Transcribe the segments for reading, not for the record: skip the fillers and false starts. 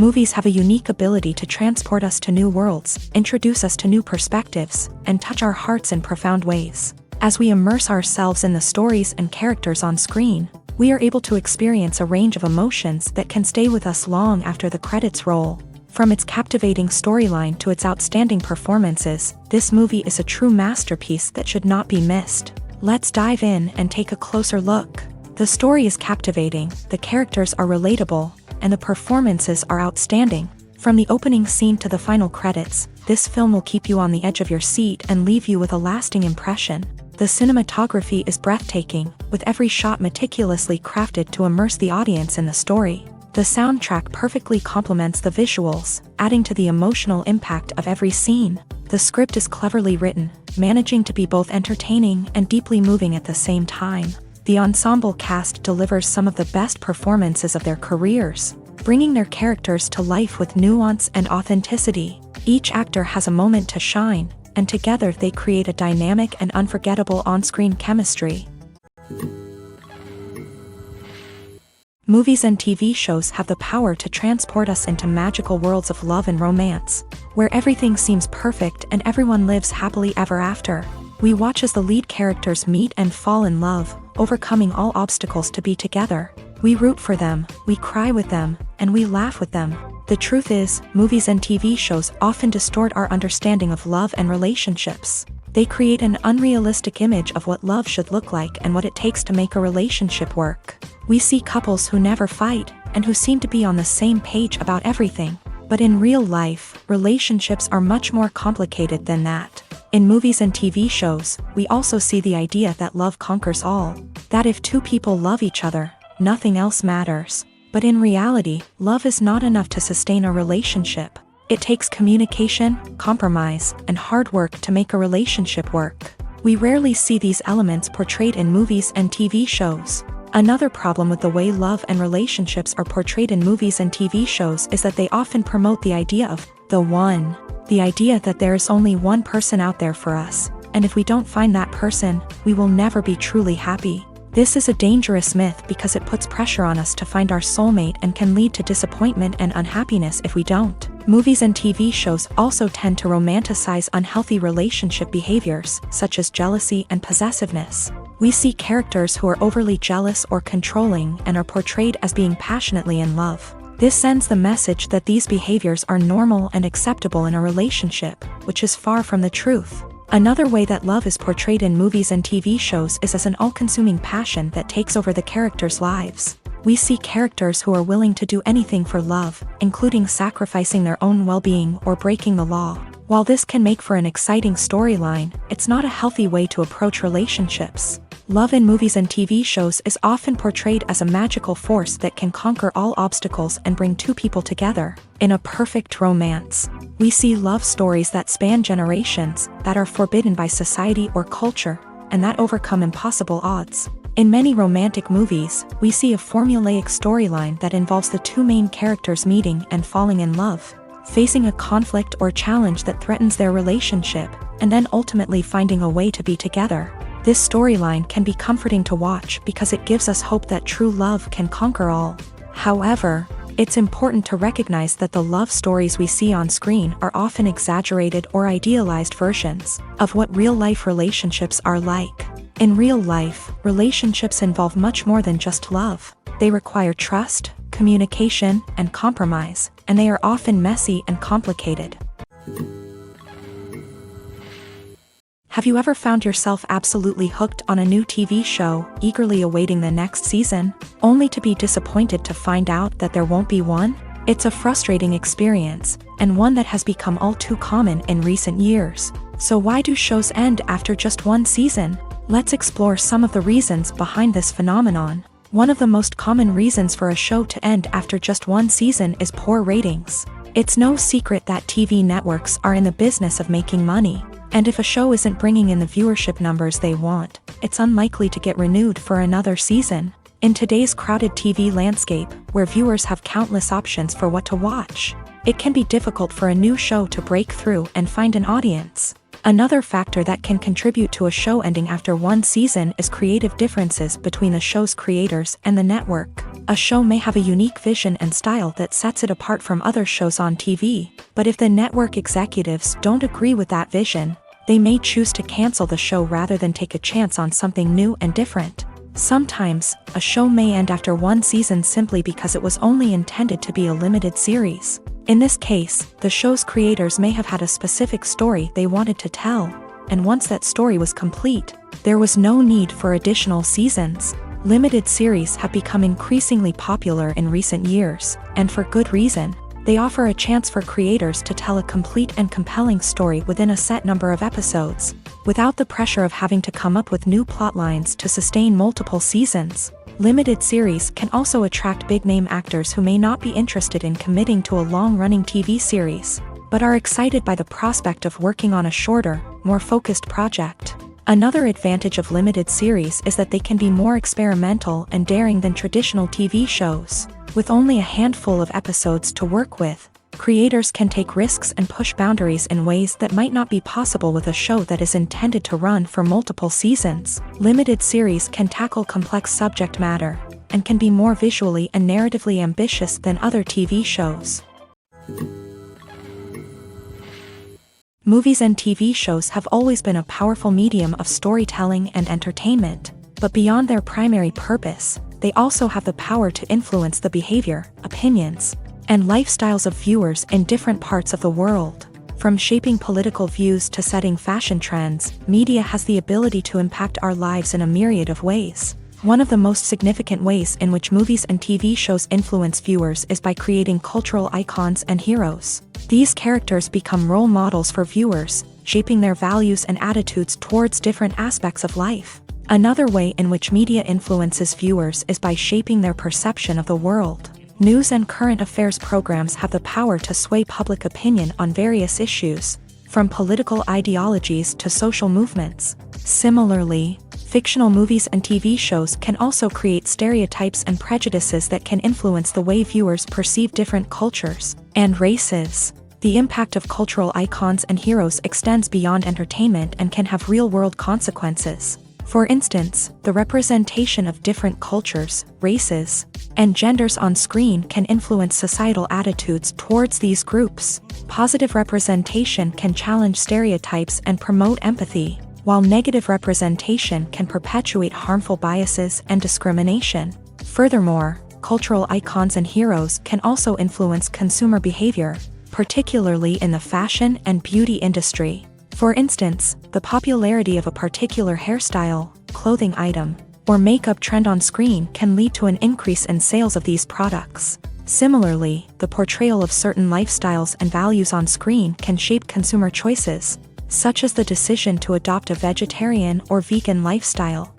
Movies have a unique ability to transport us to new worlds, introduce us to new perspectives, and touch our hearts in profound ways. As we immerse ourselves in the stories and characters on screen, we are able to experience a range of emotions that can stay with us long after the credits roll. From its captivating storyline to its outstanding performances, this movie is a true masterpiece that should not be missed. Let's dive in and take a closer look. The story is captivating, the characters are relatable, and the performances are outstanding. From the opening scene to the final credits, this film will keep you on the edge of your seat and leave you with a lasting impression. The cinematography is breathtaking, with every shot meticulously crafted to immerse the audience in the story. The soundtrack perfectly complements the visuals, adding to the emotional impact of every scene. The script is cleverly written, managing to be both entertaining and deeply moving at the same time. The ensemble cast delivers some of the best performances of their careers, bringing their characters to life with nuance and authenticity. Each actor has a moment to shine, and together they create a dynamic and unforgettable on-screen chemistry. Movies and TV shows have the power to transport us into magical worlds of love and romance, where everything seems perfect and everyone lives happily ever after. We watch as the lead characters meet and fall in love, overcoming all obstacles to be together. We root for them, we cry with them, and we laugh with them. The truth is, movies and TV shows often distort our understanding of love and relationships. They create an unrealistic image of what love should look like and what it takes to make a relationship work. We see couples who never fight, and who seem to be on the same page about everything. But in real life, relationships are much more complicated than that. In movies and TV shows, we also see the idea that love conquers all. That if two people love each other, nothing else matters. But in reality, love is not enough to sustain a relationship. It takes communication, compromise, and hard work to make a relationship work. We rarely see these elements portrayed in movies and TV shows. Another problem with the way love and relationships are portrayed in movies and TV shows is that they often promote the idea of the one. The idea that there is only one person out there for us, and if we don't find that person, we will never be truly happy. This is a dangerous myth because it puts pressure on us to find our soulmate and can lead to disappointment and unhappiness if we don't. Movies and TV shows also tend to romanticize unhealthy relationship behaviors, such as jealousy and possessiveness. We see characters who are overly jealous or controlling and are portrayed as being passionately in love. This sends the message that these behaviors are normal and acceptable in a relationship, which is far from the truth. Another way that love is portrayed in movies and TV shows is as an all-consuming passion that takes over the characters' lives. We see characters who are willing to do anything for love, including sacrificing their own well-being or breaking the law. While this can make for an exciting storyline, it's not a healthy way to approach relationships. Love in movies and TV shows is often portrayed as a magical force that can conquer all obstacles and bring two people together. In a perfect romance, we see love stories that span generations, that are forbidden by society or culture, and that overcome impossible odds. In many romantic movies, we see a formulaic storyline that involves the two main characters meeting and falling in love, facing a conflict or challenge that threatens their relationship, and then ultimately finding a way to be together. This storyline can be comforting to watch because it gives us hope that true love can conquer all. However, it's important to recognize that the love stories we see on screen are often exaggerated or idealized versions of what real-life relationships are like. In real life, relationships involve much more than just love. They require trust, communication, and compromise, and they are often messy and complicated. Have you ever found yourself absolutely hooked on a new TV show, eagerly awaiting the next season, only to be disappointed to find out that there won't be one? It's a frustrating experience, and one that has become all too common in recent years. So why do shows end after just one season? Let's explore some of the reasons behind this phenomenon. One of the most common reasons for a show to end after just one season is poor ratings. It's no secret that TV networks are in the business of making money. And if a show isn't bringing in the viewership numbers they want, it's unlikely to get renewed for another season. In today's crowded TV landscape, where viewers have countless options for what to watch, it can be difficult for a new show to break through and find an audience. Another factor that can contribute to a show ending after one season is creative differences between the show's creators and the network. A show may have a unique vision and style that sets it apart from other shows on TV, but if the network executives don't agree with that vision, they may choose to cancel the show rather than take a chance on something new and different. Sometimes, a show may end after one season simply because it was only intended to be a limited series. In this case, the show's creators may have had a specific story they wanted to tell, and once that story was complete, there was no need for additional seasons. Limited series have become increasingly popular in recent years, and for good reason. They offer a chance for creators to tell a complete and compelling story within a set number of episodes, without the pressure of having to come up with new plotlines to sustain multiple seasons. Limited series can also attract big-name actors who may not be interested in committing to a long-running TV series, but are excited by the prospect of working on a shorter, more focused project. Another advantage of limited series is that they can be more experimental and daring than traditional TV shows. With only a handful of episodes to work with, creators can take risks and push boundaries in ways that might not be possible with a show that is intended to run for multiple seasons. Limited series can tackle complex subject matter, and can be more visually and narratively ambitious than other TV shows. Movies and TV shows have always been a powerful medium of storytelling and entertainment, but beyond their primary purpose, they also have the power to influence the behavior, opinions, and lifestyles of viewers in different parts of the world. From shaping political views to setting fashion trends, media has the ability to impact our lives in a myriad of ways. One of the most significant ways in which movies and TV shows influence viewers is by creating cultural icons and heroes. These characters become role models for viewers, shaping their values and attitudes towards different aspects of life. Another way in which media influences viewers is by shaping their perception of the world. News and current affairs programs have the power to sway public opinion on various issues, from political ideologies to social movements. Similarly, fictional movies and TV shows can also create stereotypes and prejudices that can influence the way viewers perceive different cultures and races. The impact of cultural icons and heroes extends beyond entertainment and can have real-world consequences. For instance, the representation of different cultures, races, and genders on screen can influence societal attitudes towards these groups. Positive representation can challenge stereotypes and promote empathy, while negative representation can perpetuate harmful biases and discrimination. Furthermore, cultural icons and heroes can also influence consumer behavior, particularly in the fashion and beauty industry. For instance, the popularity of a particular hairstyle, clothing item, or makeup trend on screen can lead to an increase in sales of these products. Similarly, the portrayal of certain lifestyles and values on screen can shape consumer choices, such as the decision to adopt a vegetarian or vegan lifestyle.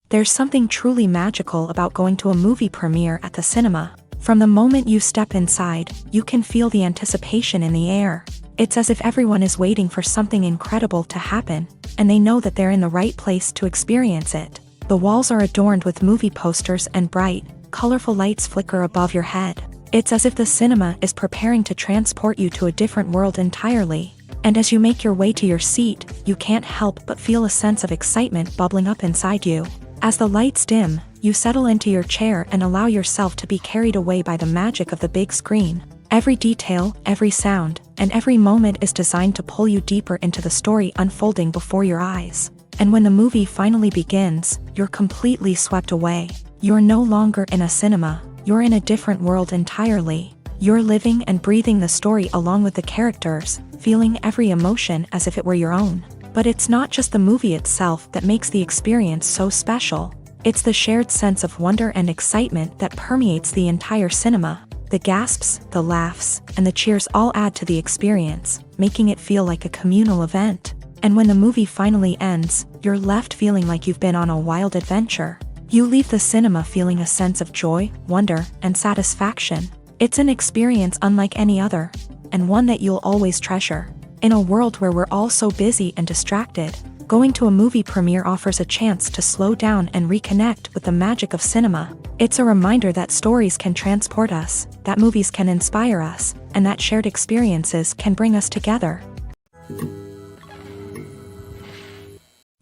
There's something truly magical about going to a movie premiere at the cinema. From the moment you step inside, you can feel the anticipation in the air. It's as if everyone is waiting for something incredible to happen, and they know that they're in the right place to experience it. The walls are adorned with movie posters and bright, colorful lights flicker above your head. It's as if the cinema is preparing to transport you to a different world entirely. And as you make your way to your seat, you can't help but feel a sense of excitement bubbling up inside you. As the lights dim, you settle into your chair and allow yourself to be carried away by the magic of the big screen. Every detail, every sound, and every moment is designed to pull you deeper into the story unfolding before your eyes. And when the movie finally begins, you're completely swept away. You're no longer in a cinema, you're in a different world entirely. You're living and breathing the story along with the characters, feeling every emotion as if it were your own. But it's not just the movie itself that makes the experience so special. It's the shared sense of wonder and excitement that permeates the entire cinema. The gasps, the laughs, and the cheers all add to the experience, making it feel like a communal event. And when the movie finally ends, you're left feeling like you've been on a wild adventure. You leave the cinema feeling a sense of joy, wonder, and satisfaction. It's an experience unlike any other, and one that you'll always treasure. In a world where we're all so busy and distracted, going to a movie premiere offers a chance to slow down and reconnect with the magic of cinema. It's a reminder that stories can transport us, that movies can inspire us, and that shared experiences can bring us together.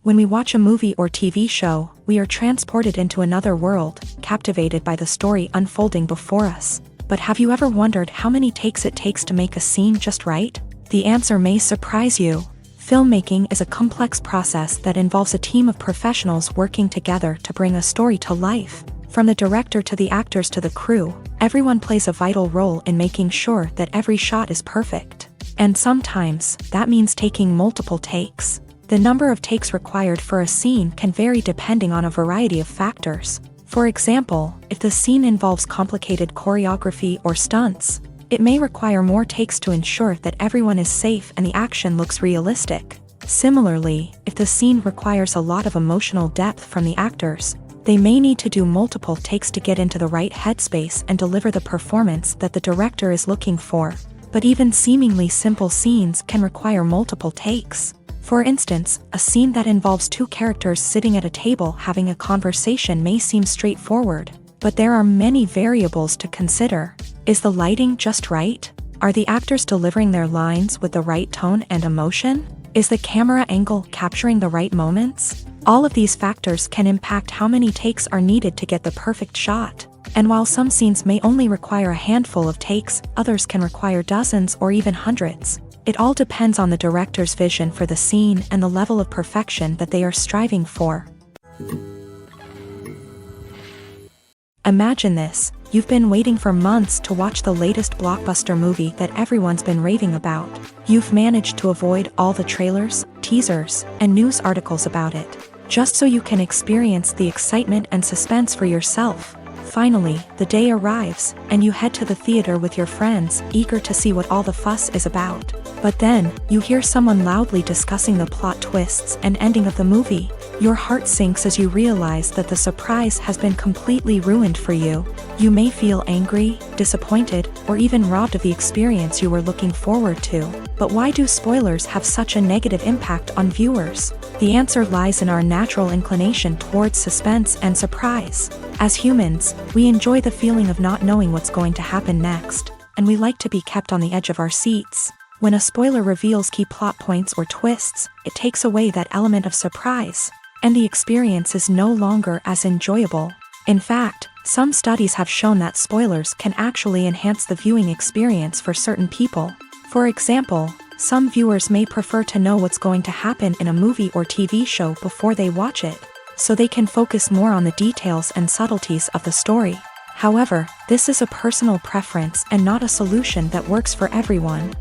When we watch a movie or TV show, we are transported into another world, captivated by the story unfolding before us. But have you ever wondered how many takes it takes to make a scene just right? The answer may surprise you. Filmmaking is a complex process that involves a team of professionals working together to bring a story to life. From the director to the actors to the crew, everyone plays a vital role in making sure that every shot is perfect. And sometimes, that means taking multiple takes. The number of takes required for a scene can vary depending on a variety of factors. For example, if the scene involves complicated choreography or stunts, it may require more takes to ensure that everyone is safe and the action looks realistic. Similarly, if the scene requires a lot of emotional depth from the actors, they may need to do multiple takes to get into the right headspace and deliver the performance that the director is looking for. But even seemingly simple scenes can require multiple takes. For instance, a scene that involves two characters sitting at a table having a conversation may seem straightforward, but there are many variables to consider. Is the lighting just right? Are the actors delivering their lines with the right tone and emotion? Is the camera angle capturing the right moments? All of these factors can impact how many takes are needed to get the perfect shot. And while some scenes may only require a handful of takes, others can require dozens or even hundreds. It all depends on the director's vision for the scene and the level of perfection that they are striving for. Imagine this, you've been waiting for months to watch the latest blockbuster movie that everyone's been raving about. You've managed to avoid all the trailers, teasers, and news articles about it, just so you can experience the excitement and suspense for yourself. Finally, the day arrives, and you head to the theater with your friends, eager to see what all the fuss is about. But then, you hear someone loudly discussing the plot twists and ending of the movie. Your heart sinks as you realize that the surprise has been completely ruined for you. You may feel angry, disappointed, or even robbed of the experience you were looking forward to. But why do spoilers have such a negative impact on viewers? The answer lies in our natural inclination towards suspense and surprise. As humans, we enjoy the feeling of not knowing what's going to happen next, and we like to be kept on the edge of our seats. When a spoiler reveals key plot points or twists, it takes away that element of surprise, and the experience is no longer as enjoyable. In fact, some studies have shown that spoilers can actually enhance the viewing experience for certain people. For example, some viewers may prefer to know what's going to happen in a movie or TV show before they watch it, so they can focus more on the details and subtleties of the story. However, this is a personal preference and not a solution that works for everyone.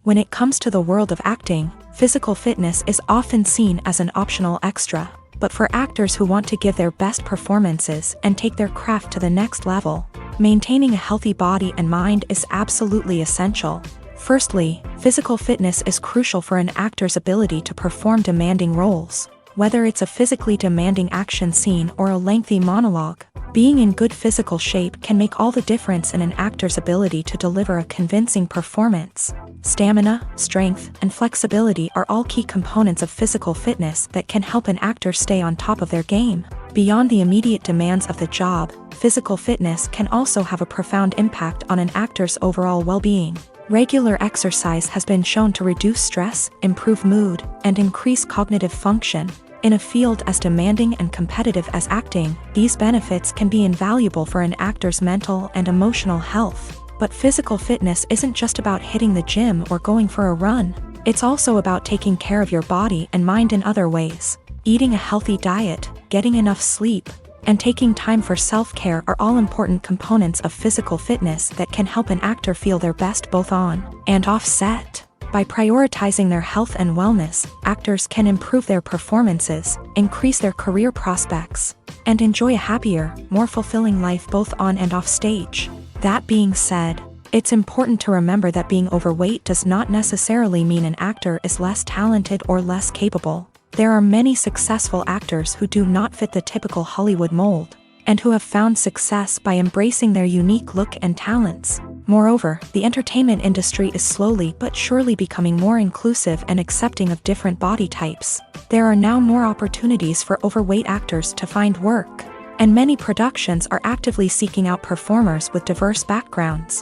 When it comes to the world of acting, physical fitness is often seen as an optional extra. But for actors who want to give their best performances and take their craft to the next level, maintaining a healthy body and mind is absolutely essential. Firstly, physical fitness is crucial for an actor's ability to perform demanding roles. Whether it's a physically demanding action scene or a lengthy monologue, being in good physical shape can make all the difference in an actor's ability to deliver a convincing performance. Stamina, strength, and flexibility are all key components of physical fitness that can help an actor stay on top of their game. Beyond the immediate demands of the job, physical fitness can also have a profound impact on an actor's overall well-being. Regular exercise has been shown to reduce stress, improve mood, and increase cognitive function. In a field as demanding and competitive as acting, these benefits can be invaluable for an actor's mental and emotional health. But physical fitness isn't just about hitting the gym or going for a run. It's also about taking care of your body and mind in other ways. Eating a healthy diet, getting enough sleep, and taking time for self-care are all important components of physical fitness that can help an actor feel their best both on and off set. By prioritizing their health and wellness, actors can improve their performances, increase their career prospects, and enjoy a happier, more fulfilling life both on and off stage. That being said, it's important to remember that being overweight does not necessarily mean an actor is less talented or less capable. There are many successful actors who do not fit the typical Hollywood mold, and who have found success by embracing their unique look and talents. Moreover, the entertainment industry is slowly but surely becoming more inclusive and accepting of different body types. There are now more opportunities for overweight actors to find work, and many productions are actively seeking out performers with diverse backgrounds.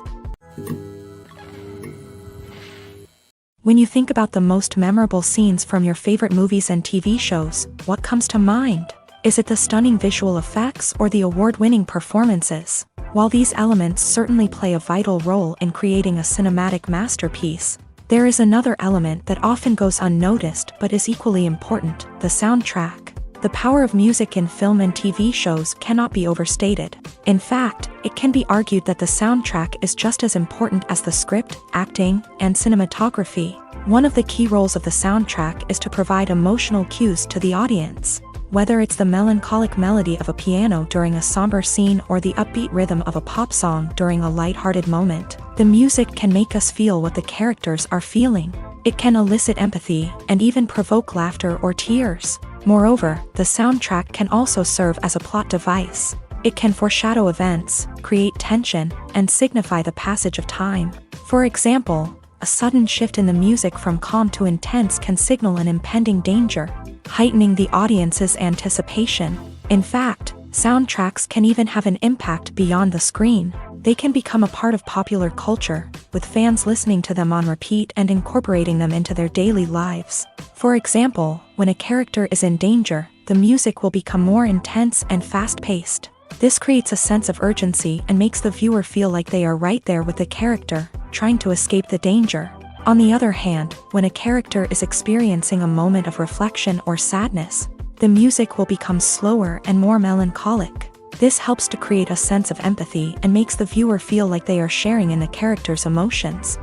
When you think about the most memorable scenes from your favorite movies and TV shows, what comes to mind? Is it the stunning visual effects or the award-winning performances? While these elements certainly play a vital role in creating a cinematic masterpiece, there is another element that often goes unnoticed but is equally important: the soundtrack. The power of music in film and TV shows cannot be overstated. In fact, it can be argued that the soundtrack is just as important as the script, acting, and cinematography. One of the key roles of the soundtrack is to provide emotional cues to the audience. Whether it's the melancholic melody of a piano during a somber scene or the upbeat rhythm of a pop song during a lighthearted moment, the music can make us feel what the characters are feeling. It can elicit empathy and even provoke laughter or tears. Moreover, the soundtrack can also serve as a plot device. It can foreshadow events, create tension, and signify the passage of time. For example, a sudden shift in the music from calm to intense can signal an impending danger, heightening the audience's anticipation. In fact, soundtracks can even have an impact beyond the screen. They can become a part of popular culture, with fans listening to them on repeat and incorporating them into their daily lives. For example, when a character is in danger, the music will become more intense and fast-paced. This creates a sense of urgency and makes the viewer feel like they are right there with the character, trying to escape the danger. On the other hand, when a character is experiencing a moment of reflection or sadness, the music will become slower and more melancholic. This helps to create a sense of empathy and makes the viewer feel like they are sharing in the character's emotions.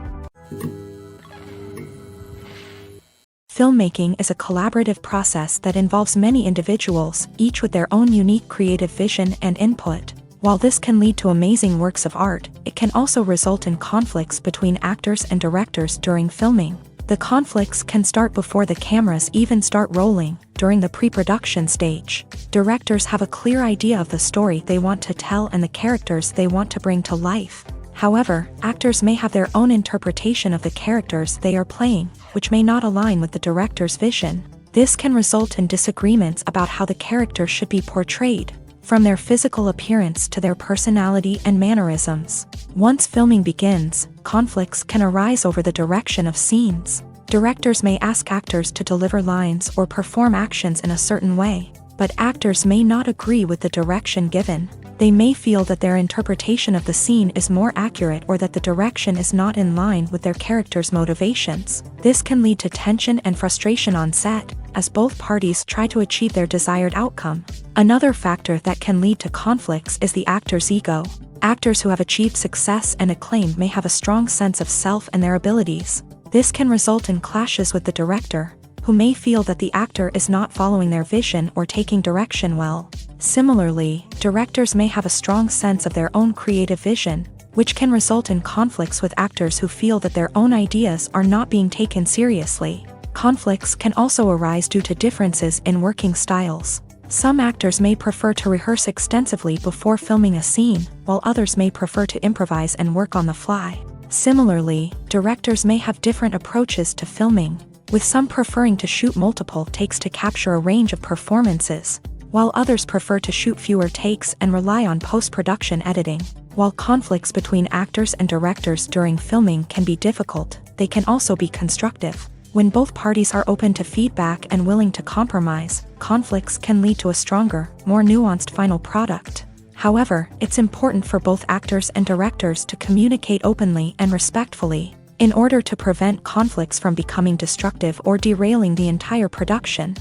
Filmmaking is a collaborative process that involves many individuals, each with their own unique creative vision and input. While this can lead to amazing works of art, it can also result in conflicts between actors and directors during filming. The conflicts can start before the cameras even start rolling, during the pre-production stage. Directors have a clear idea of the story they want to tell and the characters they want to bring to life. However, actors may have their own interpretation of the characters they are playing, which may not align with the director's vision. This can result in disagreements about how the character should be portrayed, from their physical appearance to their personality and mannerisms. Once filming begins, conflicts can arise over the direction of scenes. Directors may ask actors to deliver lines or perform actions in a certain way, but actors may not agree with the direction given. They may feel that their interpretation of the scene is more accurate or that the direction is not in line with their character's motivations. This can lead to tension and frustration on set, as both parties try to achieve their desired outcome. Another factor that can lead to conflicts is the actor's ego. Actors who have achieved success and acclaim may have a strong sense of self and their abilities. This can result in clashes with the director, who may feel that the actor is not following their vision or taking direction well. Similarly, directors may have a strong sense of their own creative vision, which can result in conflicts with actors who feel that their own ideas are not being taken seriously. Conflicts can also arise due to differences in working styles. Some actors may prefer to rehearse extensively before filming a scene, while others may prefer to improvise and work on the fly. Similarly, directors may have different approaches to filming, with some preferring to shoot multiple takes to capture a range of performances, while others prefer to shoot fewer takes and rely on post-production editing. While conflicts between actors and directors during filming can be difficult, they can also be constructive. When both parties are open to feedback and willing to compromise, conflicts can lead to a stronger, more nuanced final product. However, it's important for both actors and directors to communicate openly and respectfully, in order to prevent conflicts from becoming destructive or derailing the entire production.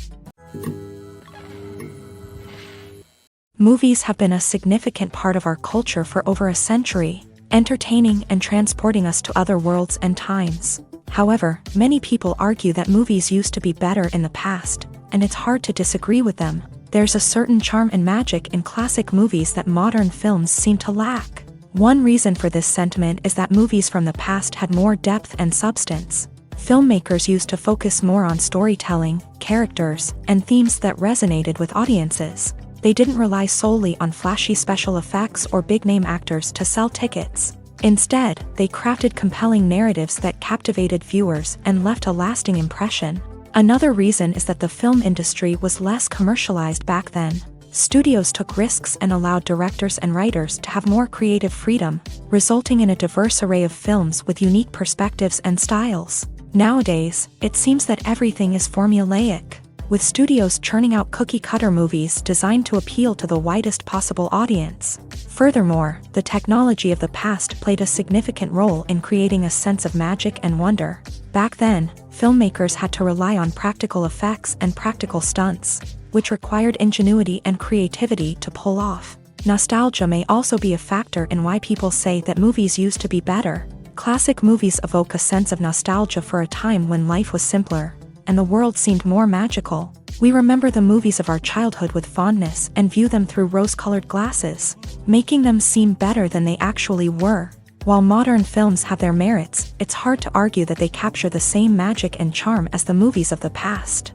Movies have been a significant part of our culture for over a century, entertaining and transporting us to other worlds and times. However, many people argue that movies used to be better in the past, and it's hard to disagree with them. There's a certain charm and magic in classic movies that modern films seem to lack. One reason for this sentiment is that movies from the past had more depth and substance. Filmmakers used to focus more on storytelling, characters, and themes that resonated with audiences. They didn't rely solely on flashy special effects or big-name actors to sell tickets. Instead, they crafted compelling narratives that captivated viewers and left a lasting impression. Another reason is that the film industry was less commercialized back then. Studios took risks and allowed directors and writers to have more creative freedom, resulting in a diverse array of films with unique perspectives and styles. Nowadays, it seems that everything is formulaic, with studios churning out cookie-cutter movies designed to appeal to the widest possible audience. Furthermore, the technology of the past played a significant role in creating a sense of magic and wonder. Back then, filmmakers had to rely on practical effects and practical stunts, which required ingenuity and creativity to pull off. Nostalgia may also be a factor in why people say that movies used to be better. Classic movies evoke a sense of nostalgia for a time when life was simpler, and the world seemed more magical. We remember the movies of our childhood with fondness and view them through rose-colored glasses, making them seem better than they actually were. While modern films have their merits, it's hard to argue that they capture the same magic and charm as the movies of the past.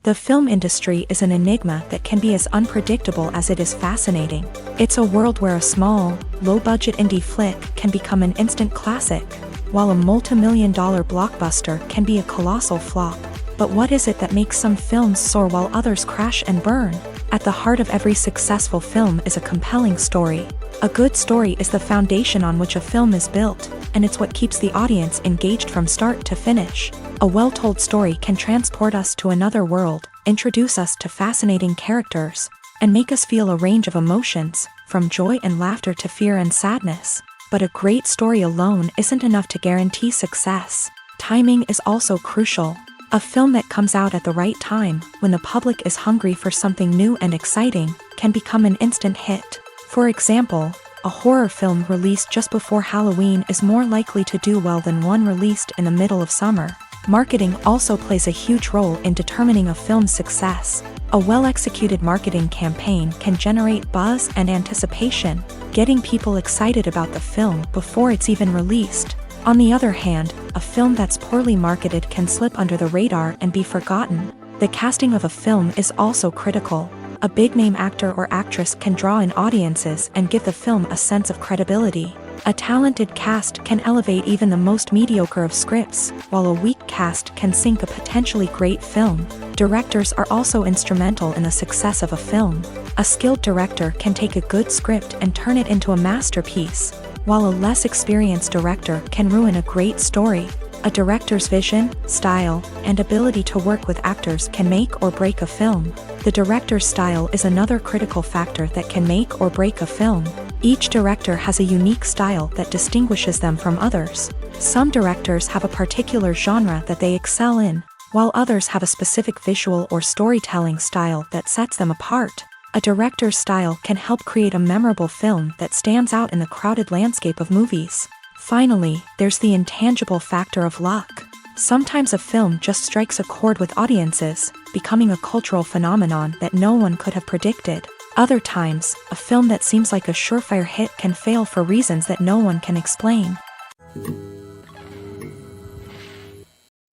The film industry is an enigma that can be as unpredictable as it is fascinating. It's a world where a small, low-budget indie flick can become an instant classic, while a multi-million-dollar blockbuster can be a colossal flop. But what is it that makes some films soar while others crash and burn? At the heart of every successful film is a compelling story. A good story is the foundation on which a film is built, and it's what keeps the audience engaged from start to finish. A well-told story can transport us to another world, introduce us to fascinating characters, and make us feel a range of emotions, from joy and laughter to fear and sadness. But a great story alone isn't enough to guarantee success. Timing is also crucial. A film that comes out at the right time, when the public is hungry for something new and exciting, can become an instant hit. For example, a horror film released just before Halloween is more likely to do well than one released in the middle of summer. Marketing also plays a huge role in determining a film's success. A well-executed marketing campaign can generate buzz and anticipation, getting people excited about the film before it's even released. On the other hand, a film that's poorly marketed can slip under the radar and be forgotten. The casting of a film is also critical. A big-name actor or actress can draw in audiences and give the film a sense of credibility. A talented cast can elevate even the most mediocre of scripts, while a weak cast can sink a potentially great film. Directors are also instrumental in the success of a film. A skilled director can take a good script and turn it into a masterpiece, while a less experienced director can ruin a great story. A director's vision, style, and ability to work with actors can make or break a film. The director's style is another critical factor that can make or break a film. Each director has a unique style that distinguishes them from others. Some directors have a particular genre that they excel in, while others have a specific visual or storytelling style that sets them apart. A director's style can help create a memorable film that stands out in the crowded landscape of movies. Finally, there's the intangible factor of luck. Sometimes a film just strikes a chord with audiences, becoming a cultural phenomenon that no one could have predicted. Other times, a film that seems like a surefire hit can fail for reasons that no one can explain.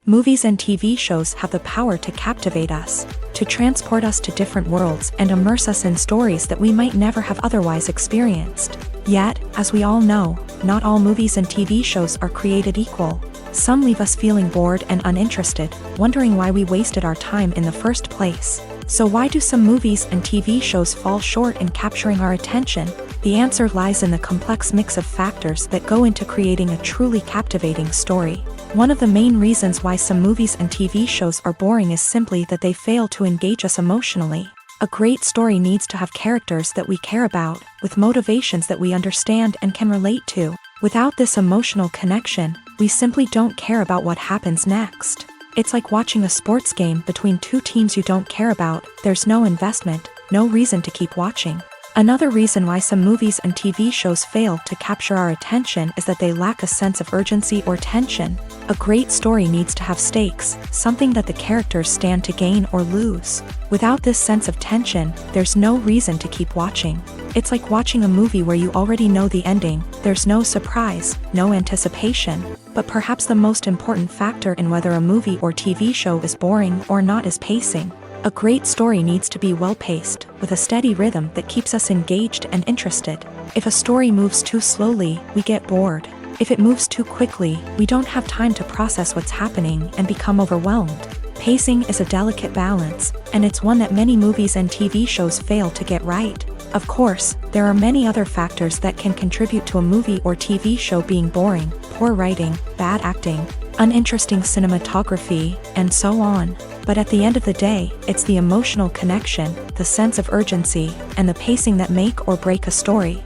Movies and TV shows have the power to captivate us, to transport us to different worlds and immerse us in stories that we might never have otherwise experienced. Yet, as we all know, not all movies and TV shows are created equal. Some leave us feeling bored and uninterested, wondering why we wasted our time in the first place. So why do some movies and TV shows fall short in capturing our attention? The answer lies in the complex mix of factors that go into creating a truly captivating story. One of the main reasons why some movies and TV shows are boring is simply that they fail to engage us emotionally. A great story needs to have characters that we care about, with motivations that we understand and can relate to. Without this emotional connection, we simply don't care about what happens next. It's like watching a sports game between two teams you don't care about. There's no investment, no reason to keep watching. Another reason why some movies and TV shows fail to capture our attention is that they lack a sense of urgency or tension. A great story needs to have stakes, something that the characters stand to gain or lose. Without this sense of tension, there's no reason to keep watching. It's like watching a movie where you already know the ending. There's no surprise, no anticipation. But perhaps the most important factor in whether a movie or TV show is boring or not is pacing. A great story needs to be well-paced, with a steady rhythm that keeps us engaged and interested. If a story moves too slowly, we get bored. If it moves too quickly, we don't have time to process what's happening and become overwhelmed. Pacing is a delicate balance, and it's one that many movies and TV shows fail to get right. Of course, there are many other factors that can contribute to a movie or TV show being boring: poor writing, bad acting, uninteresting cinematography, and so on. But at the end of the day, it's the emotional connection, the sense of urgency, and the pacing that make or break a story.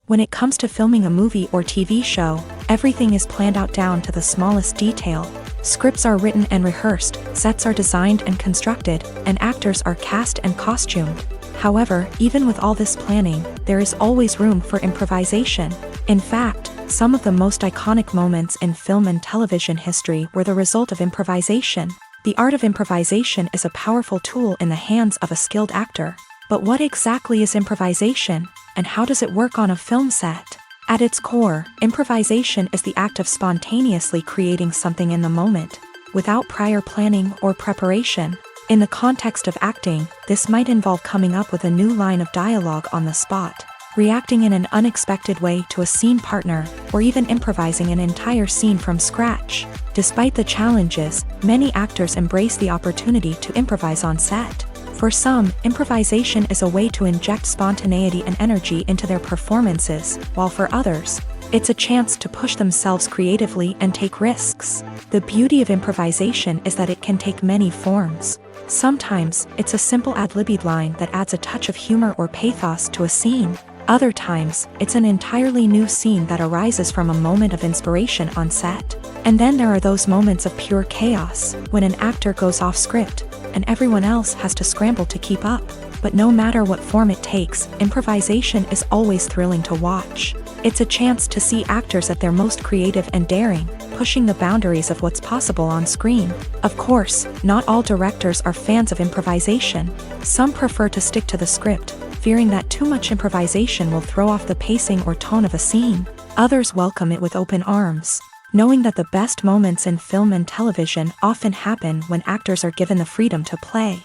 When it comes to filming a movie or TV show, everything is planned out down to the smallest detail. Scripts are written and rehearsed, sets are designed and constructed, and actors are cast and costumed. However, even with all this planning, there is always room for improvisation. In fact, some of the most iconic moments in film and television history were the result of improvisation. The art of improvisation is a powerful tool in the hands of a skilled actor. But what exactly is improvisation, and how does it work on a film set? At its core, improvisation is the act of spontaneously creating something in the moment, without prior planning or preparation. In the context of acting, this might involve coming up with a new line of dialogue on the spot, reacting in an unexpected way to a scene partner, or even improvising an entire scene from scratch. Despite the challenges, many actors embrace the opportunity to improvise on set. For some, improvisation is a way to inject spontaneity and energy into their performances, while for others, it's a chance to push themselves creatively and take risks. The beauty of improvisation is that it can take many forms. Sometimes, it's a simple ad-libbed line that adds a touch of humor or pathos to a scene. Other times, it's an entirely new scene that arises from a moment of inspiration on set. And then there are those moments of pure chaos, when an actor goes off script, and everyone else has to scramble to keep up. But no matter what form it takes, improvisation is always thrilling to watch. It's a chance to see actors at their most creative and daring, pushing the boundaries of what's possible on screen. Of course, not all directors are fans of improvisation. Some prefer to stick to the script, fearing that too much improvisation will throw off the pacing or tone of a scene. Others welcome it with open arms, knowing that the best moments in film and television often happen when actors are given the freedom to play.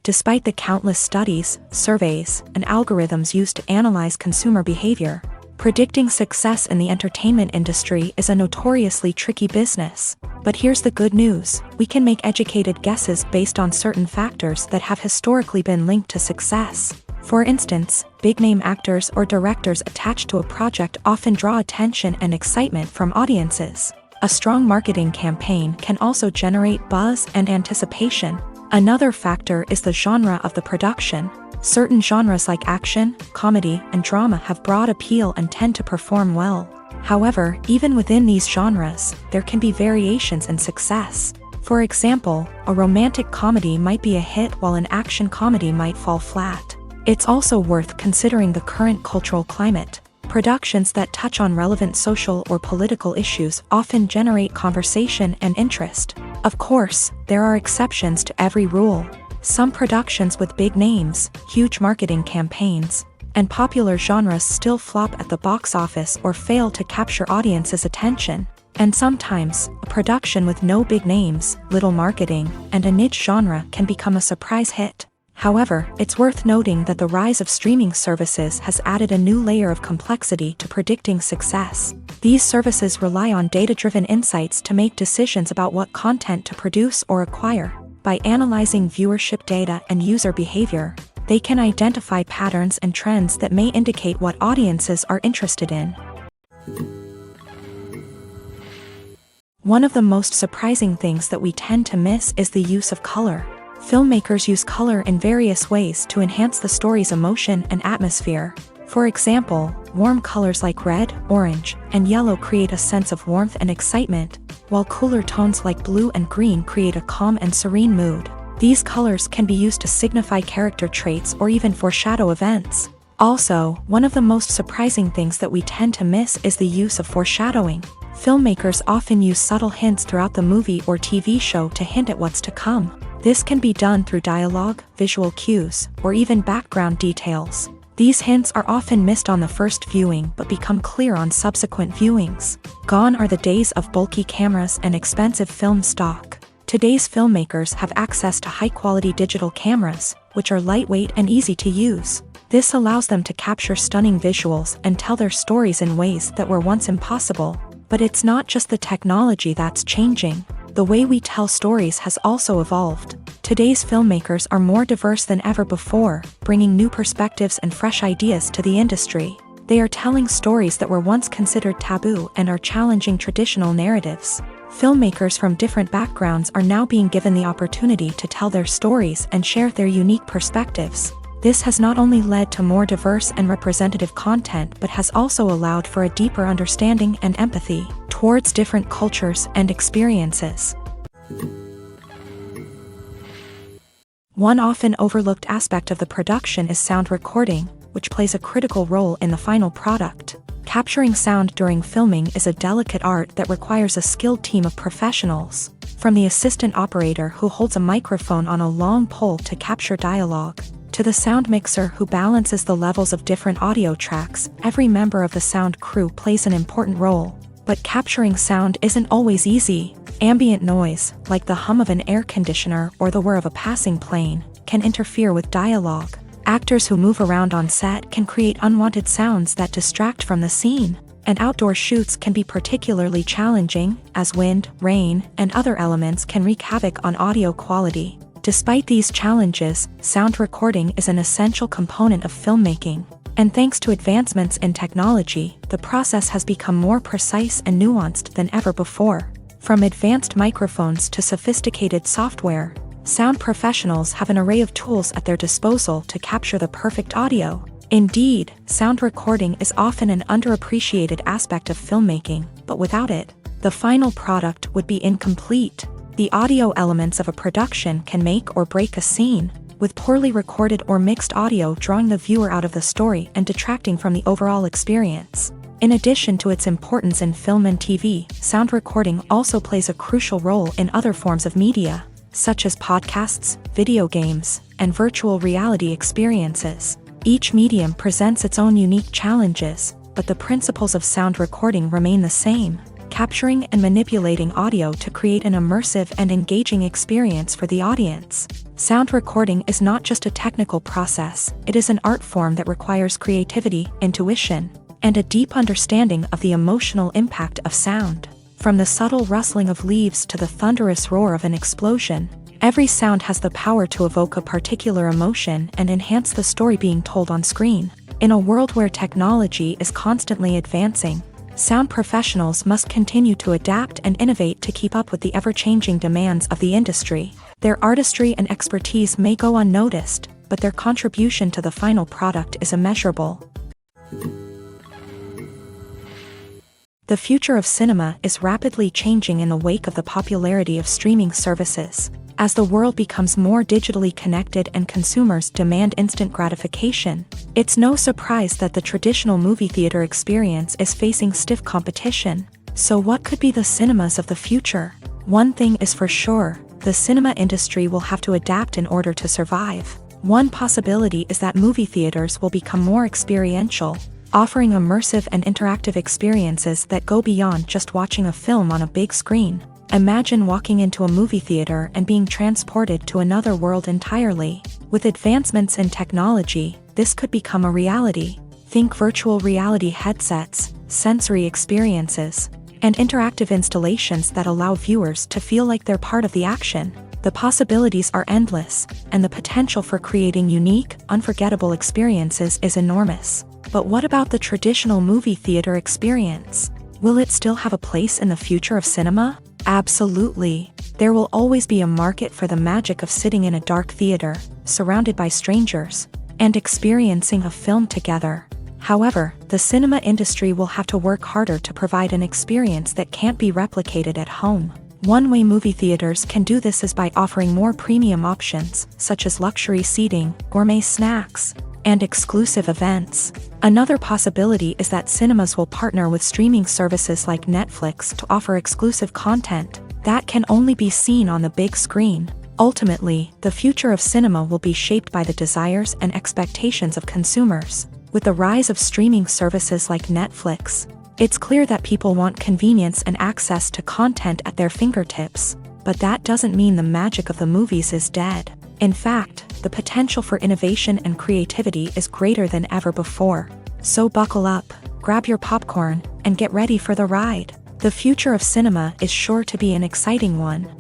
Despite the countless studies, surveys, and algorithms used to analyze consumer behavior, predicting success in the entertainment industry is a notoriously tricky business. But here's the good news: we can make educated guesses based on certain factors that have historically been linked to success. For instance, big-name actors or directors attached to a project often draw attention and excitement from audiences. A strong marketing campaign can also generate buzz and anticipation. Another factor is the genre of the production. Certain genres like action, comedy, and drama have broad appeal and tend to perform well. However, even within these genres, there can be variations in success. For example, a romantic comedy might be a hit while an action comedy might fall flat. It's also worth considering the current cultural climate. Productions that touch on relevant social or political issues often generate conversation and interest. Of course, there are exceptions to every rule. Some productions with big names, huge marketing campaigns, and popular genres still flop at the box office or fail to capture audiences' attention. And sometimes, a production with no big names, little marketing, and a niche genre can become a surprise hit. However, it's worth noting that the rise of streaming services has added a new layer of complexity to predicting success. These services rely on data-driven insights to make decisions about what content to produce or acquire. By analyzing viewership data and user behavior, they can identify patterns and trends that may indicate what audiences are interested in. One of the most surprising things that we tend to miss is the use of color. Filmmakers use color in various ways to enhance the story's emotion and atmosphere. For example, warm colors like red, orange, and yellow create a sense of warmth and excitement, while cooler tones like blue and green create a calm and serene mood. These colors can be used to signify character traits or even foreshadow events. Also, one of the most surprising things that we tend to miss is the use of foreshadowing. Filmmakers often use subtle hints throughout the movie or TV show to hint at what's to come. This can be done through dialogue, visual cues, or even background details. These hints are often missed on the first viewing but become clear on subsequent viewings. Gone are the days of bulky cameras and expensive film stock. Today's filmmakers have access to high-quality digital cameras, which are lightweight and easy to use. This allows them to capture stunning visuals and tell their stories in ways that were once impossible. But it's not just the technology that's changing. The way we tell stories has also evolved. Today's filmmakers are more diverse than ever before, bringing new perspectives and fresh ideas to the industry. They are telling stories that were once considered taboo and are challenging traditional narratives. Filmmakers from different backgrounds are now being given the opportunity to tell their stories and share their unique perspectives. This has not only led to more diverse and representative content but has also allowed for a deeper understanding and empathy towards different cultures and experiences. One often overlooked aspect of the production is sound recording, which plays a critical role in the final product. Capturing sound during filming is a delicate art that requires a skilled team of professionals. From the assistant operator who holds a microphone on a long pole to capture dialogue, to the sound mixer who balances the levels of different audio tracks, every member of the sound crew plays an important role. But capturing sound isn't always easy. Ambient noise, like the hum of an air conditioner or the whir of a passing plane, can interfere with dialogue. Actors who move around on set can create unwanted sounds that distract from the scene. And outdoor shoots can be particularly challenging, as wind, rain, and other elements can wreak havoc on audio quality. Despite these challenges, sound recording is an essential component of filmmaking. And thanks to advancements in technology, the process has become more precise and nuanced than ever before. From advanced microphones to sophisticated software, sound professionals have an array of tools at their disposal to capture the perfect audio. Indeed, sound recording is often an underappreciated aspect of filmmaking, but without it, the final product would be incomplete. The audio elements of a production can make or break a scene, with poorly recorded or mixed audio drawing the viewer out of the story and detracting from the overall experience. In addition to its importance in film and TV, sound recording also plays a crucial role in other forms of media, such as podcasts, video games, and virtual reality experiences. Each medium presents its own unique challenges, but the principles of sound recording remain the same: capturing and manipulating audio to create an immersive and engaging experience for the audience. Sound recording is not just a technical process, it is an art form that requires creativity, intuition, and a deep understanding of the emotional impact of sound. From the subtle rustling of leaves to the thunderous roar of an explosion, every sound has the power to evoke a particular emotion and enhance the story being told on screen. In a world where technology is constantly advancing, sound professionals must continue to adapt and innovate to keep up with the ever-changing demands of the industry. Their artistry and expertise may go unnoticed, but their contribution to the final product is immeasurable. The future of cinema is rapidly changing in the wake of the popularity of streaming services. As the world becomes more digitally connected and consumers demand instant gratification, it's no surprise that the traditional movie theater experience is facing stiff competition. So what could be the cinemas of the future? One thing is for sure, the cinema industry will have to adapt in order to survive. One possibility is that movie theaters will become more experiential, offering immersive and interactive experiences that go beyond just watching a film on a big screen. Imagine walking into a movie theater and being transported to another world entirely. With advancements in technology, this could become a reality. Think virtual reality headsets, sensory experiences, and interactive installations that allow viewers to feel like they're part of the action. The possibilities are endless, and the potential for creating unique, unforgettable experiences is enormous. But what about the traditional movie theater experience? Will it still have a place in the future of cinema? Absolutely. There will always be a market for the magic of sitting in a dark theater, surrounded by strangers, and experiencing a film together. However, the cinema industry will have to work harder to provide an experience that can't be replicated at home. One way movie theaters can do this is by offering more premium options, such as luxury seating, gourmet snacks, and exclusive events. Another possibility is that cinemas will partner with streaming services like Netflix to offer exclusive content that can only be seen on the big screen. Ultimately, the future of cinema will be shaped by the desires and expectations of consumers. With the rise of streaming services like Netflix, it's clear that people want convenience and access to content at their fingertips. But that doesn't mean the magic of the movies is dead. In fact, the potential for innovation and creativity is greater than ever before. So buckle up, grab your popcorn, and get ready for the ride. The future of cinema is sure to be an exciting one.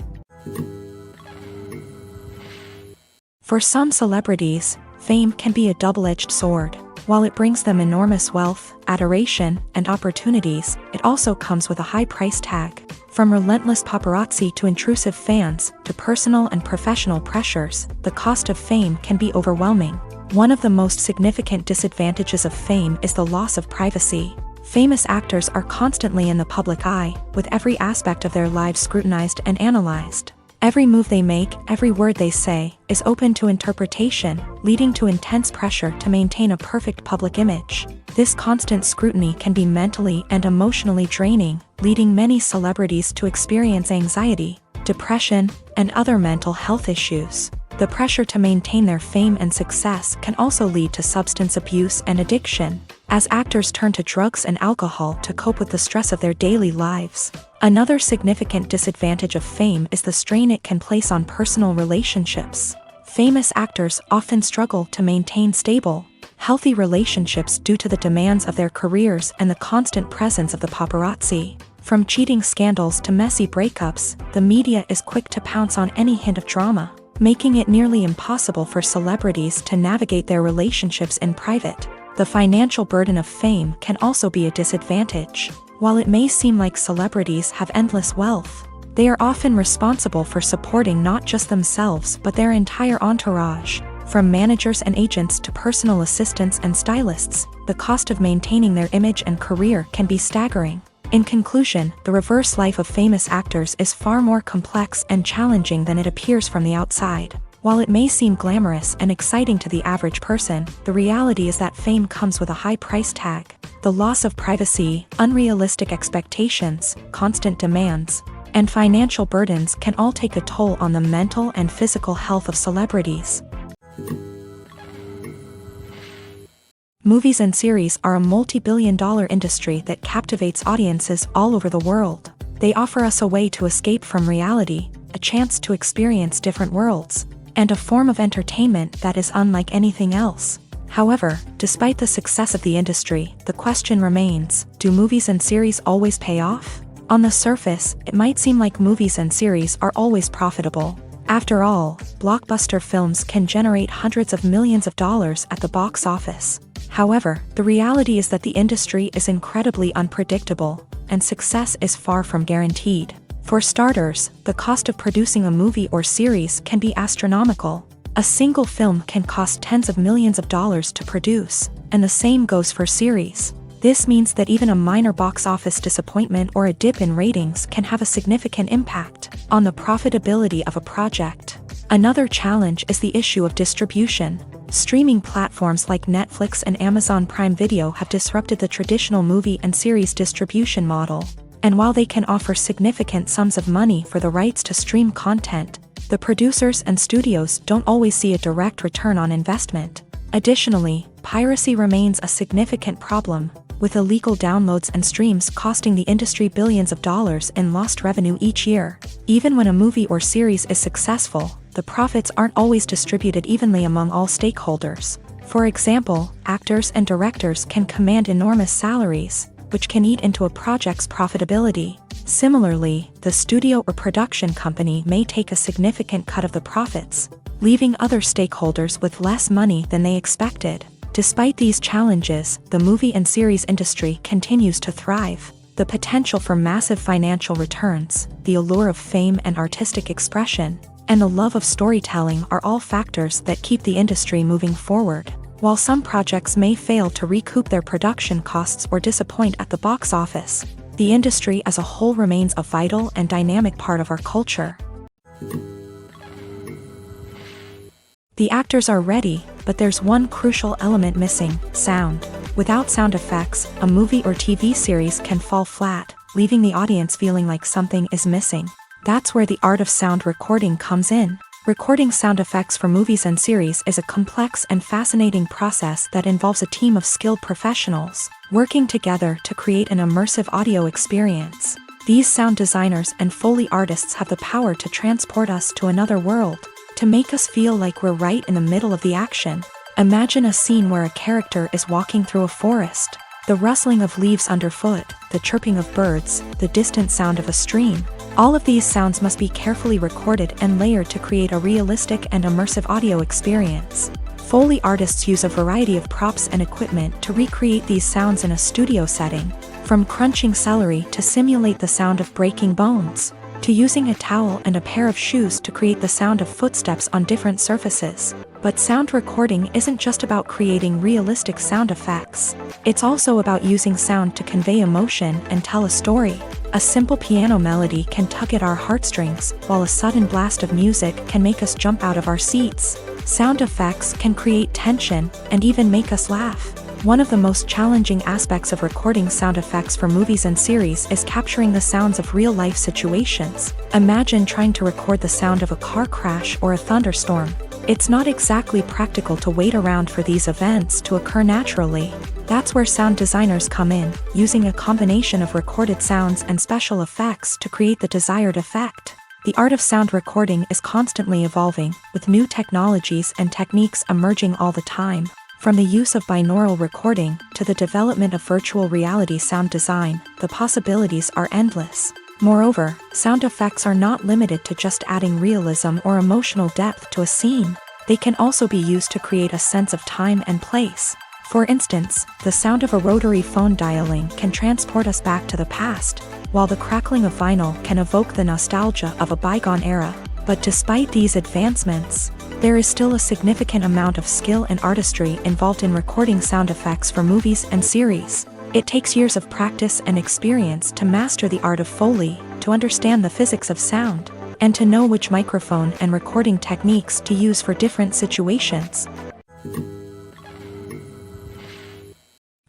For some celebrities, fame can be a double-edged sword. While it brings them enormous wealth, adoration, and opportunities, it also comes with a high price tag. From relentless paparazzi to intrusive fans, to personal and professional pressures, the cost of fame can be overwhelming. One of the most significant disadvantages of fame is the loss of privacy. Famous actors are constantly in the public eye, with every aspect of their lives scrutinized and analyzed. Every move they make, every word they say, is open to interpretation, leading to intense pressure to maintain a perfect public image. This constant scrutiny can be mentally and emotionally draining, leading many celebrities to experience anxiety, depression, and other mental health issues. The pressure to maintain their fame and success can also lead to substance abuse and addiction, as actors turn to drugs and alcohol to cope with the stress of their daily lives. Another significant disadvantage of fame is the strain it can place on personal relationships. Famous actors often struggle to maintain stable, healthy relationships due to the demands of their careers and the constant presence of the paparazzi. From cheating scandals to messy breakups, the media is quick to pounce on any hint of drama, making it nearly impossible for celebrities to navigate their relationships in private. The financial burden of fame can also be a disadvantage. While it may seem like celebrities have endless wealth, they are often responsible for supporting not just themselves but their entire entourage. From managers and agents to personal assistants and stylists, the cost of maintaining their image and career can be staggering. In conclusion, the reverse life of famous actors is far more complex and challenging than it appears from the outside. While it may seem glamorous and exciting to the average person, the reality is that fame comes with a high price tag. The loss of privacy, unrealistic expectations, constant demands, and financial burdens can all take a toll on the mental and physical health of celebrities. Movies and series are a multi-billion-dollar industry that captivates audiences all over the world. They offer us a way to escape from reality, a chance to experience different worlds, and a form of entertainment that is unlike anything else. However, despite the success of the industry, the question remains, do movies and series always pay off? On the surface, it might seem like movies and series are always profitable. After all, blockbuster films can generate hundreds of millions of dollars at the box office. However, the reality is that the industry is incredibly unpredictable, and success is far from guaranteed. For starters, the cost of producing a movie or series can be astronomical. A single film can cost tens of millions of dollars to produce, and the same goes for series. This means that even a minor box office disappointment or a dip in ratings can have a significant impact on the profitability of a project. Another challenge is the issue of distribution. Streaming platforms like Netflix and Amazon Prime Video have disrupted the traditional movie and series distribution model. And while they can offer significant sums of money for the rights to stream content, the producers and studios don't always see a direct return on investment. Additionally, piracy remains a significant problem, with illegal downloads and streams costing the industry billions of dollars in lost revenue each year. Even when a movie or series is successful, the profits aren't always distributed evenly among all stakeholders. For example, actors and directors can command enormous salaries, which can eat into a project's profitability. Similarly, the studio or production company may take a significant cut of the profits, leaving other stakeholders with less money than they expected. Despite these challenges, the movie and series industry continues to thrive. The potential for massive financial returns, the allure of fame and artistic expression, and the love of storytelling are all factors that keep the industry moving forward. While some projects may fail to recoup their production costs or disappoint at the box office, the industry as a whole remains a vital and dynamic part of our culture. The actors are ready, but there's one crucial element missing: sound. Without sound effects, a movie or TV series can fall flat, leaving the audience feeling like something is missing. That's where the art of sound recording comes in. Recording sound effects for movies and series is a complex and fascinating process that involves a team of skilled professionals working together to create an immersive audio experience. These sound designers and Foley artists have the power to transport us to another world, to make us feel like we're right in the middle of the action. Imagine a scene where a character is walking through a forest. The rustling of leaves underfoot, the chirping of birds, the distant sound of a stream. All of these sounds must be carefully recorded and layered to create a realistic and immersive audio experience. Foley artists use a variety of props and equipment to recreate these sounds in a studio setting, from crunching celery to simulate the sound of breaking bones, to using a towel and a pair of shoes to create the sound of footsteps on different surfaces. But sound recording isn't just about creating realistic sound effects. It's also about using sound to convey emotion and tell a story. A simple piano melody can tug at our heartstrings, while a sudden blast of music can make us jump out of our seats. Sound effects can create tension and even make us laugh. One of the most challenging aspects of recording sound effects for movies and series is capturing the sounds of real-life situations. Imagine trying to record the sound of a car crash or a thunderstorm. It's not exactly practical to wait around for these events to occur naturally. That's where sound designers come in, using a combination of recorded sounds and special effects to create the desired effect. The art of sound recording is constantly evolving, with new technologies and techniques emerging all the time. From the use of binaural recording to the development of virtual reality sound design, the possibilities are endless. Moreover, sound effects are not limited to just adding realism or emotional depth to a scene. They can also be used to create a sense of time and place. For instance, the sound of a rotary phone dialing can transport us back to the past, while the crackling of vinyl can evoke the nostalgia of a bygone era. But despite these advancements, there is still a significant amount of skill and artistry involved in recording sound effects for movies and series. It takes years of practice and experience to master the art of Foley, to understand the physics of sound, and to know which microphone and recording techniques to use for different situations.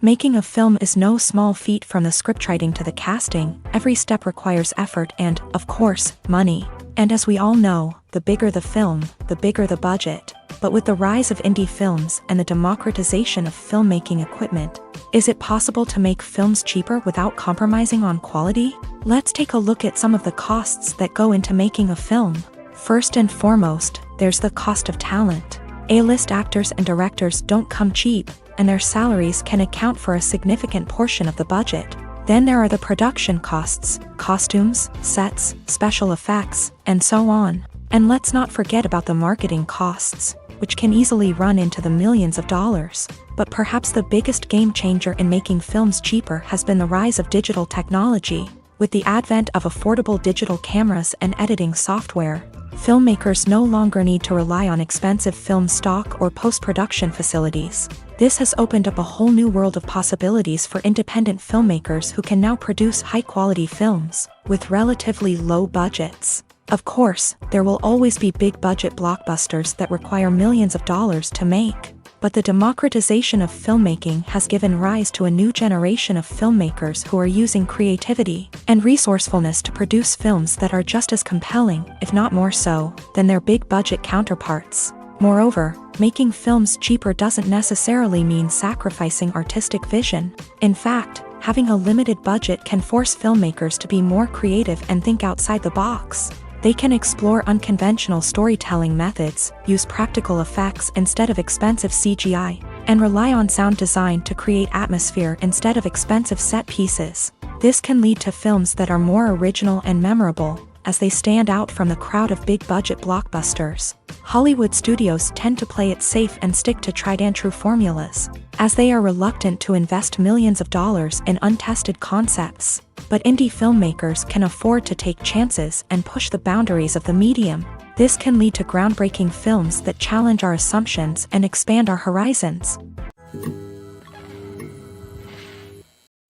Making a film is no small feat. From the scriptwriting to the casting, every step requires effort and, of course, money. And as we all know, the bigger the film, the bigger the budget. But with the rise of indie films and the democratization of filmmaking equipment, is it possible to make films cheaper without compromising on quality? Let's take a look at some of the costs that go into making a film. First and foremost, there's the cost of talent. A-list actors and directors don't come cheap, and their salaries can account for a significant portion of the budget. Then there are the production costs, costumes, sets, special effects, and so on. And let's not forget about the marketing costs, which can easily run into the millions of dollars. But perhaps the biggest game changer in making films cheaper has been the rise of digital technology. With the advent of affordable digital cameras and editing software, filmmakers no longer need to rely on expensive film stock or post-production facilities. This has opened up a whole new world of possibilities for independent filmmakers who can now produce high-quality films with relatively low budgets. Of course, there will always be big-budget blockbusters that require millions of dollars to make. But the democratization of filmmaking has given rise to a new generation of filmmakers who are using creativity and resourcefulness to produce films that are just as compelling, if not more so, than their big-budget counterparts. Moreover, making films cheaper doesn't necessarily mean sacrificing artistic vision. In fact, having a limited budget can force filmmakers to be more creative and think outside the box. They can explore unconventional storytelling methods, use practical effects instead of expensive CGI, and rely on sound design to create atmosphere instead of expensive set pieces. This can lead to films that are more original and memorable, as they stand out from the crowd of big-budget blockbusters. Hollywood studios tend to play it safe and stick to tried-and-true formulas, as they are reluctant to invest millions of dollars in untested concepts. But indie filmmakers can afford to take chances and push the boundaries of the medium. This can lead to groundbreaking films that challenge our assumptions and expand our horizons.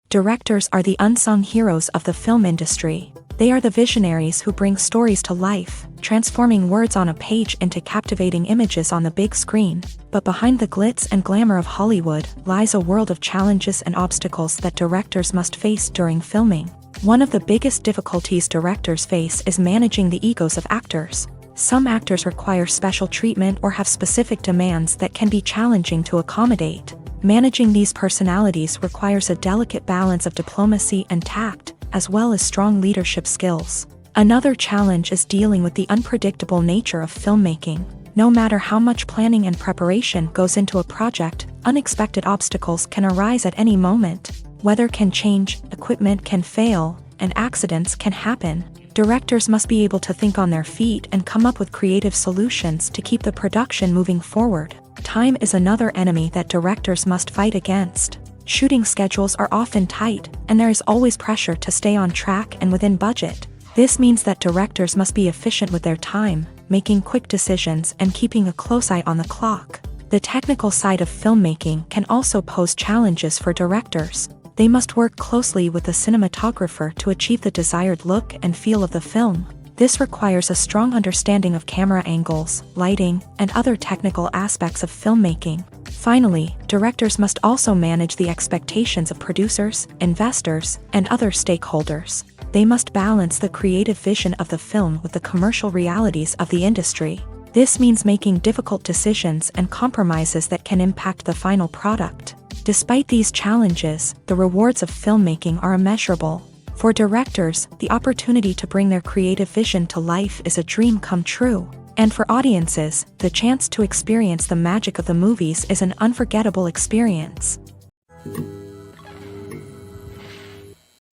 Directors are the unsung heroes of the film industry. They are the visionaries who bring stories to life, transforming words on a page into captivating images on the big screen. But behind the glitz and glamour of Hollywood lies a world of challenges and obstacles that directors must face during filming. One of the biggest difficulties directors face is managing the egos of actors. Some actors require special treatment or have specific demands that can be challenging to accommodate. Managing these personalities requires a delicate balance of diplomacy and tact, as well as strong leadership skills. Another challenge is dealing with the unpredictable nature of filmmaking. No matter how much planning and preparation goes into a project, unexpected obstacles can arise at any moment. Weather can change, equipment can fail, and accidents can happen. Directors must be able to think on their feet and come up with creative solutions to keep the production moving forward. Time is another enemy that directors must fight against. Shooting schedules are often tight, and there is always pressure to stay on track and within budget. This means that directors must be efficient with their time, making quick decisions and keeping a close eye on the clock. The technical side of filmmaking can also pose challenges for directors. They must work closely with the cinematographer to achieve the desired look and feel of the film. This requires a strong understanding of camera angles, lighting, and other technical aspects of filmmaking. Finally, directors must also manage the expectations of producers, investors, and other stakeholders. They must balance the creative vision of the film with the commercial realities of the industry. This means making difficult decisions and compromises that can impact the final product. Despite these challenges, the rewards of filmmaking are immeasurable. For directors, the opportunity to bring their creative vision to life is a dream come true. And for audiences, the chance to experience the magic of the movies is an unforgettable experience.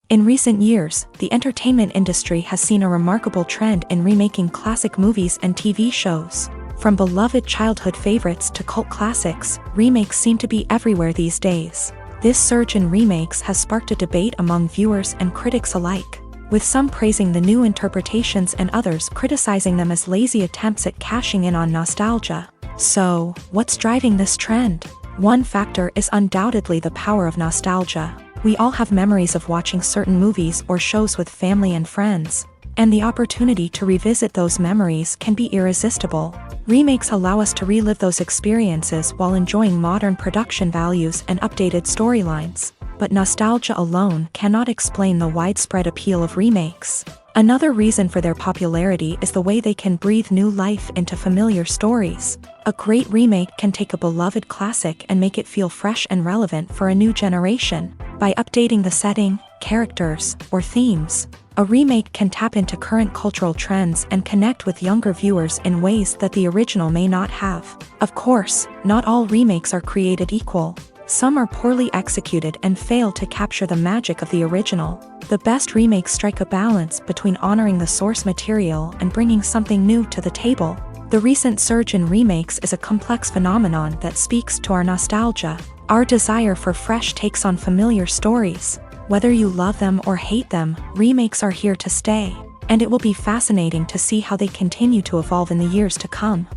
In recent years, the entertainment industry has seen a remarkable trend in remaking classic movies and TV shows. From beloved childhood favorites to cult classics, remakes seem to be everywhere these days. This surge in remakes has sparked a debate among viewers and critics alike, with some praising the new interpretations and others criticizing them as lazy attempts at cashing in on nostalgia. So, what's driving this trend? One factor is undoubtedly the power of nostalgia. We all have memories of watching certain movies or shows with family and friends, and the opportunity to revisit those memories can be irresistible. Remakes allow us to relive those experiences while enjoying modern production values and updated storylines. But nostalgia alone cannot explain the widespread appeal of remakes. Another reason for their popularity is the way they can breathe new life into familiar stories. A great remake can take a beloved classic and make it feel fresh and relevant for a new generation. By updating the setting, characters, or themes, a remake can tap into current cultural trends and connect with younger viewers in ways that the original may not have. Of course, not all remakes are created equal. Some are poorly executed and fail to capture the magic of the original. The best remakes strike a balance between honoring the source material and bringing something new to the table. The recent surge in remakes is a complex phenomenon that speaks to our nostalgia, our desire for fresh takes on familiar stories. Whether you love them or hate them, remakes are here to stay, and it will be fascinating to see how they continue to evolve in the years to come.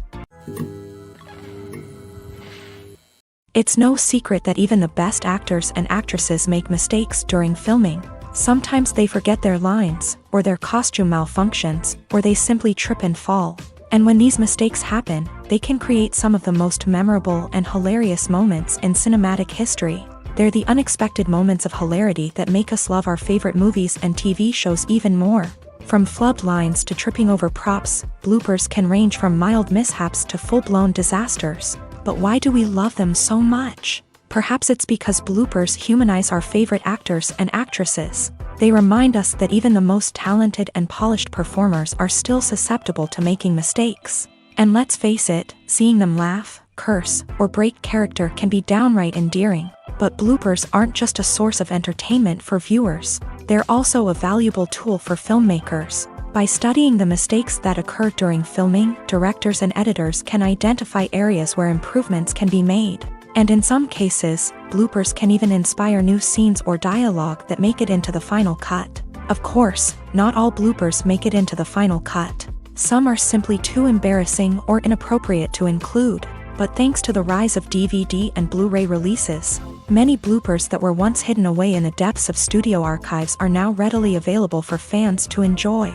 It's no secret that even the best actors and actresses make mistakes during filming. Sometimes they forget their lines, or their costume malfunctions, or they simply trip and fall. And when these mistakes happen, they can create some of the most memorable and hilarious moments in cinematic history. They're the unexpected moments of hilarity that make us love our favorite movies and TV shows even more. From flubbed lines to tripping over props, bloopers can range from mild mishaps to full-blown disasters. But why do we love them so much? Perhaps it's because bloopers humanize our favorite actors and actresses. They remind us that even the most talented and polished performers are still susceptible to making mistakes. And let's face it, seeing them laugh, curse, or break character can be downright endearing. But bloopers aren't just a source of entertainment for viewers. They're also a valuable tool for filmmakers. By studying the mistakes that occur during filming, directors and editors can identify areas where improvements can be made. And in some cases, bloopers can even inspire new scenes or dialogue that make it into the final cut. Of course, not all bloopers make it into the final cut. Some are simply too embarrassing or inappropriate to include. But thanks to the rise of DVD and Blu-ray releases, many bloopers that were once hidden away in the depths of studio archives are now readily available for fans to enjoy.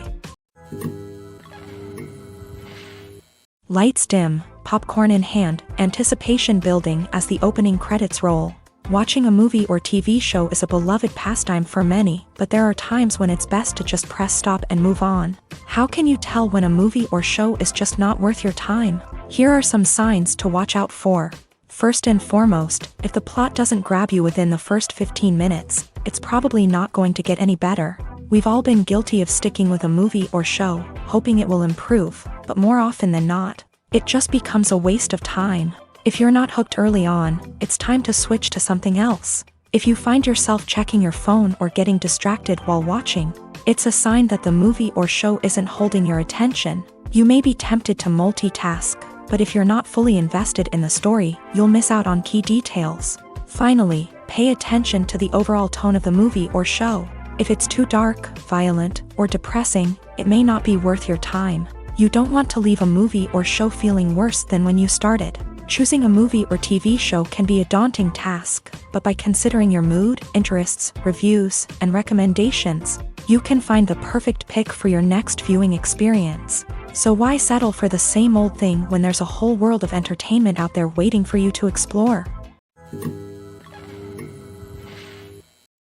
Lights dim, popcorn in hand, anticipation building as the opening credits roll. Watching a movie or TV show is a beloved pastime for many, but there are times when it's best to just press stop and move on. How can you tell when a movie or show is just not worth your time? Here are some signs to watch out for. First and foremost, if the plot doesn't grab you within the first 15 minutes, it's probably not going to get any better. We've all been guilty of sticking with a movie or show, hoping it will improve, but more often than not, it just becomes a waste of time. If you're not hooked early on, it's time to switch to something else. If you find yourself checking your phone or getting distracted while watching, it's a sign that the movie or show isn't holding your attention. You may be tempted to multitask, but if you're not fully invested in the story, you'll miss out on key details. Finally, pay attention to the overall tone of the movie or show. If it's too dark, violent, or depressing, it may not be worth your time. You don't want to leave a movie or show feeling worse than when you started. Choosing a movie or TV show can be a daunting task, but by considering your mood, interests, reviews, and recommendations, you can find the perfect pick for your next viewing experience. So why settle for the same old thing when there's a whole world of entertainment out there waiting for you to explore?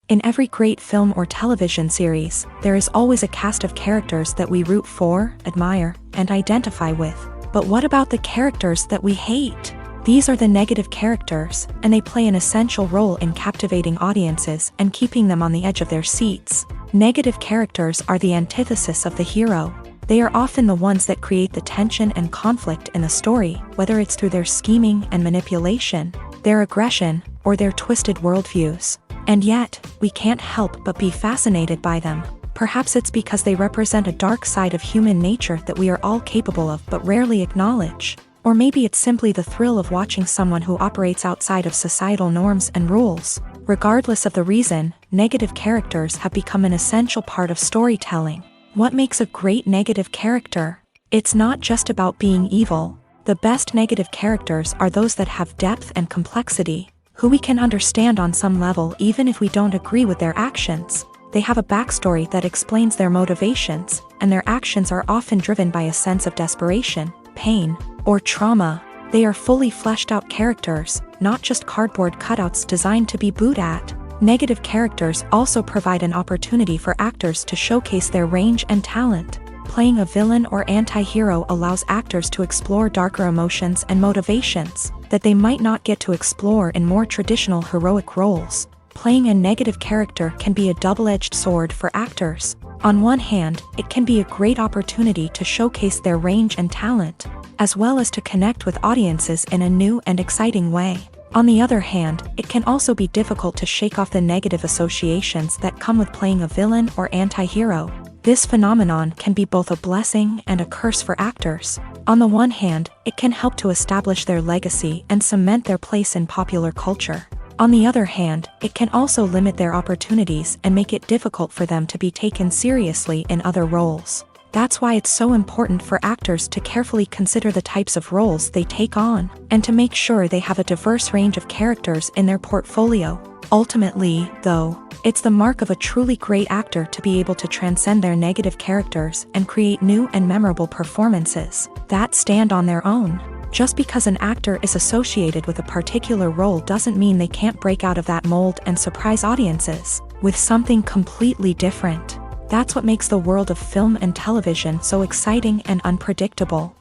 In every great film or television series, there is always a cast of characters that we root for, admire, and identify with. But what about the characters that we hate? These are the negative characters, and they play an essential role in captivating audiences and keeping them on the edge of their seats. Negative characters are the antithesis of the hero. They are often the ones that create the tension and conflict in the story, whether it's through their scheming and manipulation, their aggression, or their twisted worldviews. And yet, we can't help but be fascinated by them. Perhaps it's because they represent a dark side of human nature that we are all capable of but rarely acknowledge. Or maybe it's simply the thrill of watching someone who operates outside of societal norms and rules. Regardless of the reason, negative characters have become an essential part of storytelling. What makes a great negative character? It's not just about being evil. The best negative characters are those that have depth and complexity, who we can understand on some level even if we don't agree with their actions. They have a backstory that explains their motivations, and their actions are often driven by a sense of desperation, pain, or trauma. They are fully fleshed out characters, not just cardboard cutouts designed to be booed at. Negative characters also provide an opportunity for actors to showcase their range and talent. Playing a villain or anti-hero allows actors to explore darker emotions and motivations that they might not get to explore in more traditional heroic roles. Playing a negative character can be a double-edged sword for actors. On one hand, it can be a great opportunity to showcase their range and talent, as well as to connect with audiences in a new and exciting way. On the other hand, it can also be difficult to shake off the negative associations that come with playing a villain or anti-hero. This phenomenon can be both a blessing and a curse for actors. On the one hand, it can help to establish their legacy and cement their place in popular culture. On the other hand, it can also limit their opportunities and make it difficult for them to be taken seriously in other roles. That's why it's so important for actors to carefully consider the types of roles they take on, and to make sure they have a diverse range of characters in their portfolio. Ultimately, though, it's the mark of a truly great actor to be able to transcend their negative characters and create new and memorable performances that stand on their own. Just because an actor is associated with a particular role doesn't mean they can't break out of that mold and surprise audiences with something completely different. That's what makes the world of film and television so exciting and unpredictable.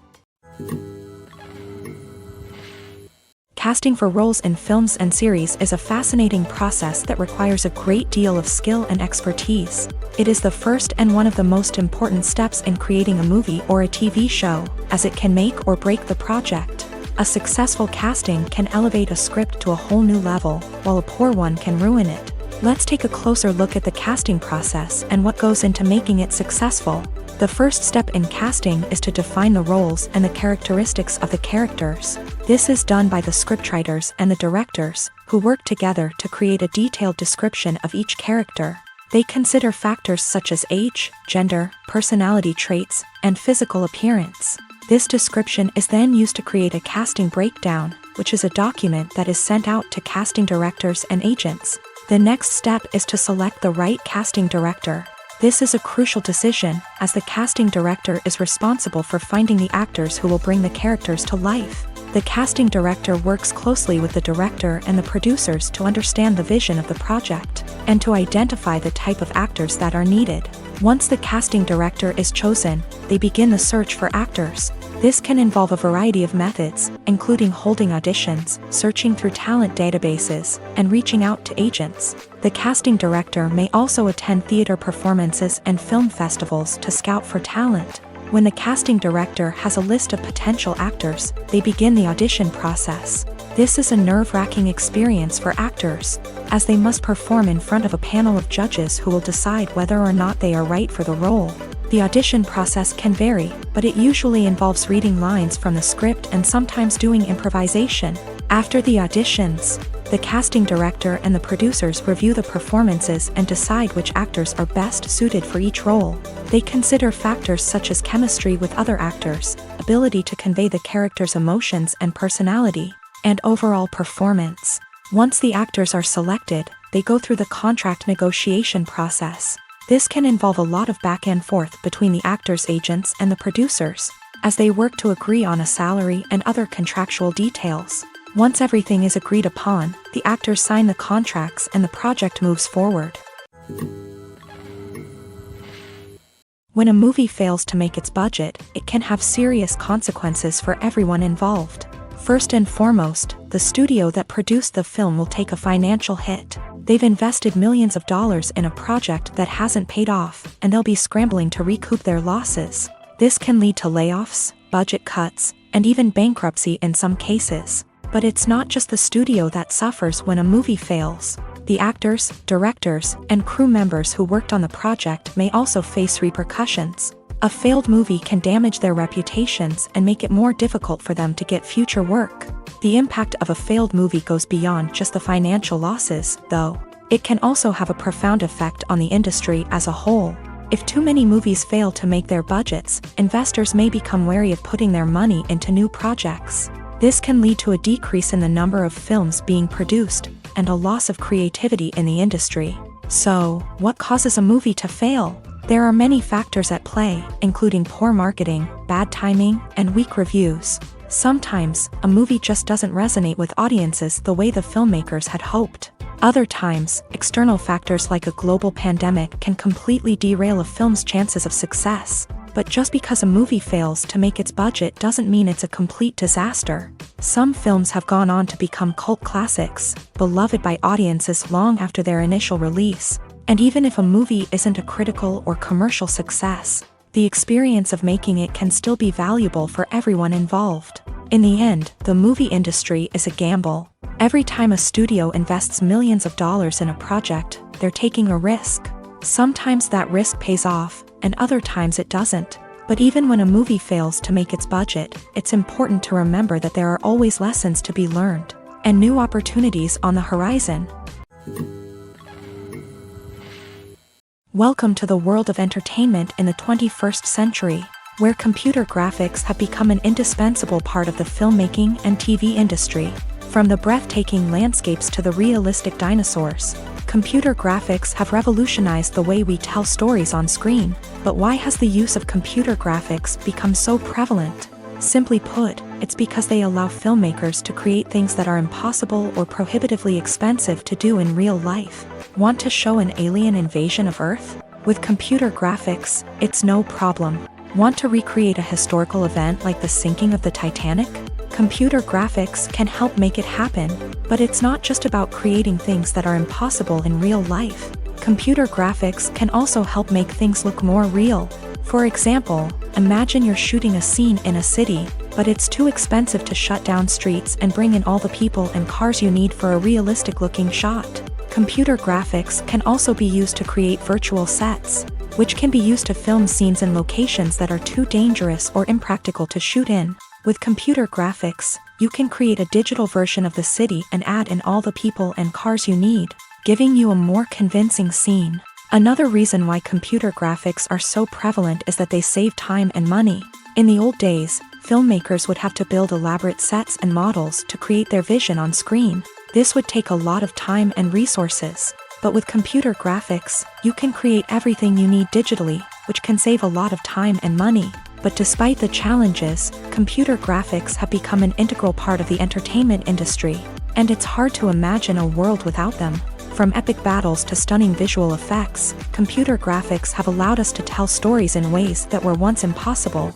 Casting for roles in films and series is a fascinating process that requires a great deal of skill and expertise. It is the first and one of the most important steps in creating a movie or a TV show, as it can make or break the project. A successful casting can elevate a script to a whole new level, while a poor one can ruin it. Let's take a closer look at the casting process and what goes into making it successful. The first step in casting is to define the roles and the characteristics of the characters. This is done by the scriptwriters and the directors, who work together to create a detailed description of each character. They consider factors such as age, gender, personality traits, and physical appearance. This description is then used to create a casting breakdown, which is a document that is sent out to casting directors and agents. The next step is to select the right casting director. This is a crucial decision, as the casting director is responsible for finding the actors who will bring the characters to life. The casting director works closely with the director and the producers to understand the vision of the project, and to identify the type of actors that are needed. Once the casting director is chosen, they begin the search for actors. This can involve a variety of methods, including holding auditions, searching through talent databases, and reaching out to agents. The casting director may also attend theater performances and film festivals to scout for talent. When the casting director has a list of potential actors, they begin the audition process. This is a nerve-wracking experience for actors, as they must perform in front of a panel of judges who will decide whether or not they are right for the role. The audition process can vary, but it usually involves reading lines from the script and sometimes doing improvisation. After the auditions, the casting director and the producers review the performances and decide which actors are best suited for each role. They consider factors such as chemistry with other actors, ability to convey the character's emotions and personality, and overall performance. Once the actors are selected, they go through the contract negotiation process. This can involve a lot of back and forth between the actors' agents and the producers, as they work to agree on a salary and other contractual details. Once everything is agreed upon, the actors sign the contracts and the project moves forward. When a movie fails to make its budget, it can have serious consequences for everyone involved. First and foremost, the studio that produced the film will take a financial hit. They've invested millions of dollars in a project that hasn't paid off, and they'll be scrambling to recoup their losses. This can lead to layoffs, budget cuts, and even bankruptcy in some cases. But it's not just the studio that suffers when a movie fails. The actors, directors, and crew members who worked on the project may also face repercussions. A failed movie can damage their reputations and make it more difficult for them to get future work. The impact of a failed movie goes beyond just the financial losses, though. It can also have a profound effect on the industry as a whole. If too many movies fail to make their budgets, investors may become wary of putting their money into new projects. This can lead to a decrease in the number of films being produced, and a loss of creativity in the industry. So, what causes a movie to fail? There are many factors at play, including poor marketing, bad timing, and weak reviews. Sometimes, a movie just doesn't resonate with audiences the way the filmmakers had hoped. Other times, external factors like a global pandemic can completely derail a film's chances of success. But just because a movie fails to make its budget doesn't mean it's a complete disaster. Some films have gone on to become cult classics, beloved by audiences long after their initial release. And even if a movie isn't a critical or commercial success, the experience of making it can still be valuable for everyone involved. In the end, the movie industry is a gamble. Every time a studio invests millions of dollars in a project, they're taking a risk. Sometimes that risk pays off, and other times it doesn't. But even when a movie fails to make its budget, it's important to remember that there are always lessons to be learned, and new opportunities on the horizon. Welcome to the world of entertainment in the 21st century, where computer graphics have become an indispensable part of the filmmaking and TV industry. From the breathtaking landscapes to the realistic dinosaurs, computer graphics have revolutionized the way we tell stories on screen. But why has the use of computer graphics become so prevalent? Simply put, it's because they allow filmmakers to create things that are impossible or prohibitively expensive to do in real life. Want to show an alien invasion of Earth? With computer graphics, it's no problem. Want to recreate a historical event like the sinking of the Titanic? Computer graphics can help make it happen. But it's not just about creating things that are impossible in real life. Computer graphics can also help make things look more real. For example, imagine you're shooting a scene in a city, but it's too expensive to shut down streets and bring in all the people and cars you need for a realistic-looking shot. Computer graphics can also be used to create virtual sets. which can be used to film scenes in locations that are too dangerous or impractical to shoot in. With computer graphics, you can create a digital version of the city and add in all the people and cars you need, giving you a more convincing scene. Another reason why computer graphics are so prevalent is that they save time and money. In the old days, filmmakers would have to build elaborate sets and models to create their vision on screen. This would take a lot of time and resources. But with computer graphics, you can create everything you need digitally, which can save a lot of time and money. But despite the challenges, computer graphics have become an integral part of the entertainment industry, and it's hard to imagine a world without them. From epic battles to stunning visual effects, computer graphics have allowed us to tell stories in ways that were once impossible.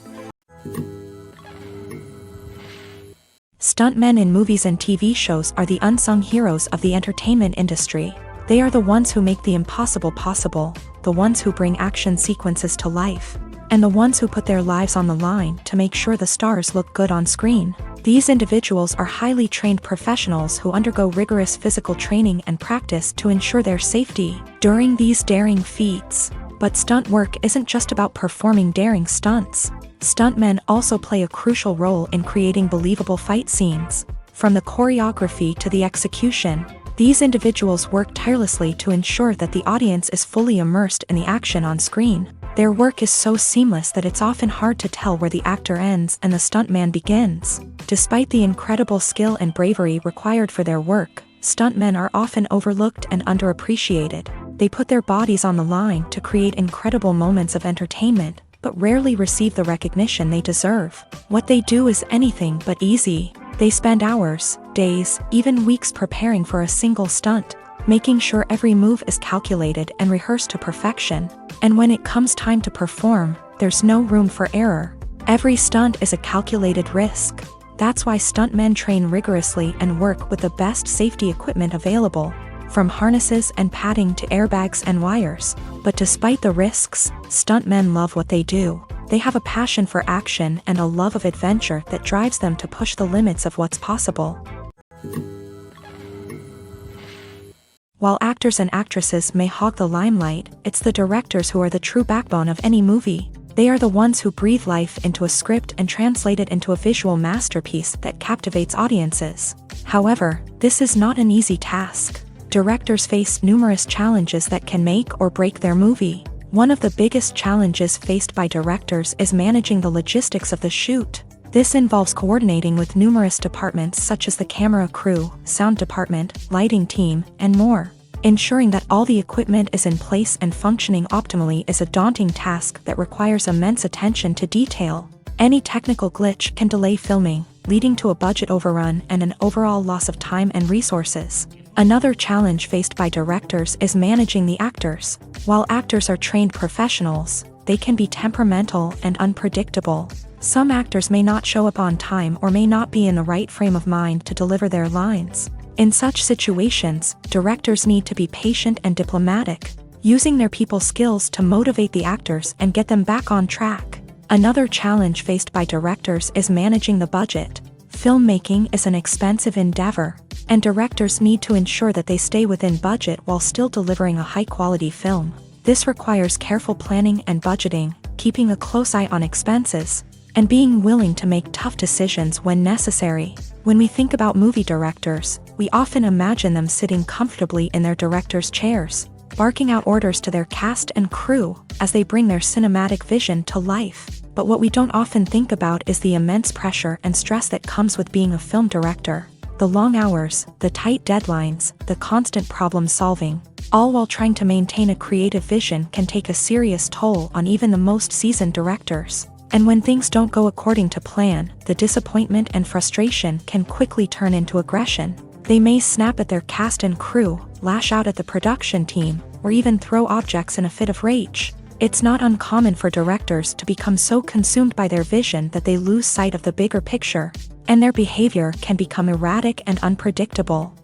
Stuntmen in movies and TV shows are the unsung heroes of the entertainment industry. They are the ones who make the impossible possible, the ones who bring action sequences to life, and the ones who put their lives on the line to make sure the stars look good on screen. These individuals are highly trained professionals who undergo rigorous physical training and practice to ensure their safety during these daring feats. But stunt work isn't just about performing daring stunts. Stuntmen also play a crucial role in creating believable fight scenes. From the choreography to the execution, these individuals work tirelessly to ensure that the audience is fully immersed in the action on screen. Their work is so seamless that it's often hard to tell where the actor ends and the stuntman begins. Despite the incredible skill and bravery required for their work, stuntmen are often overlooked and underappreciated. They put their bodies on the line to create incredible moments of entertainment, but rarely receive the recognition they deserve. What they do is anything but easy. They spend hours, days, even weeks preparing for a single stunt, making sure every move is calculated and rehearsed to perfection. And when it comes time to perform, there's no room for error. Every stunt is a calculated risk. That's why stuntmen train rigorously and work with the best safety equipment available, from harnesses and padding to airbags and wires. But despite the risks, stuntmen love what they do. They have a passion for action and a love of adventure that drives them to push the limits of what's possible. While actors and actresses may hog the limelight, it's the directors who are the true backbone of any movie. They are the ones who breathe life into a script and translate it into a visual masterpiece that captivates audiences. However, this is not an easy task. Directors face numerous challenges that can make or break their movie. One of the biggest challenges faced by directors is managing the logistics of the shoot. This involves coordinating with numerous departments such as the camera crew, sound department, lighting team, and more. Ensuring that all the equipment is in place and functioning optimally is a daunting task that requires immense attention to detail. Any technical glitch can delay filming, leading to a budget overrun and an overall loss of time and resources. Another challenge faced by directors is managing the actors. While actors are trained professionals, they can be temperamental and unpredictable. Some actors may not show up on time or may not be in the right frame of mind to deliver their lines. In such situations, directors need to be patient and diplomatic, using their people skills to motivate the actors and get them back on track. Another challenge faced by directors is managing the budget. Filmmaking is an expensive endeavor, and directors need to ensure that they stay within budget while still delivering a high-quality film. This requires careful planning and budgeting, keeping a close eye on expenses, and being willing to make tough decisions when necessary. When we think about movie directors, we often imagine them sitting comfortably in their director's chairs, barking out orders to their cast and crew as they bring their cinematic vision to life. But what we don't often think about is the immense pressure and stress that comes with being a film director. The long hours, the tight deadlines, the constant problem solving, all while trying to maintain a creative vision can take a serious toll on even the most seasoned directors. And when things don't go according to plan, the disappointment and frustration can quickly turn into aggression. They may snap at their cast and crew, lash out at the production team, or even throw objects in a fit of rage. It's not uncommon for directors to become so consumed by their vision that they lose sight of the bigger picture, and their behavior can become erratic and unpredictable.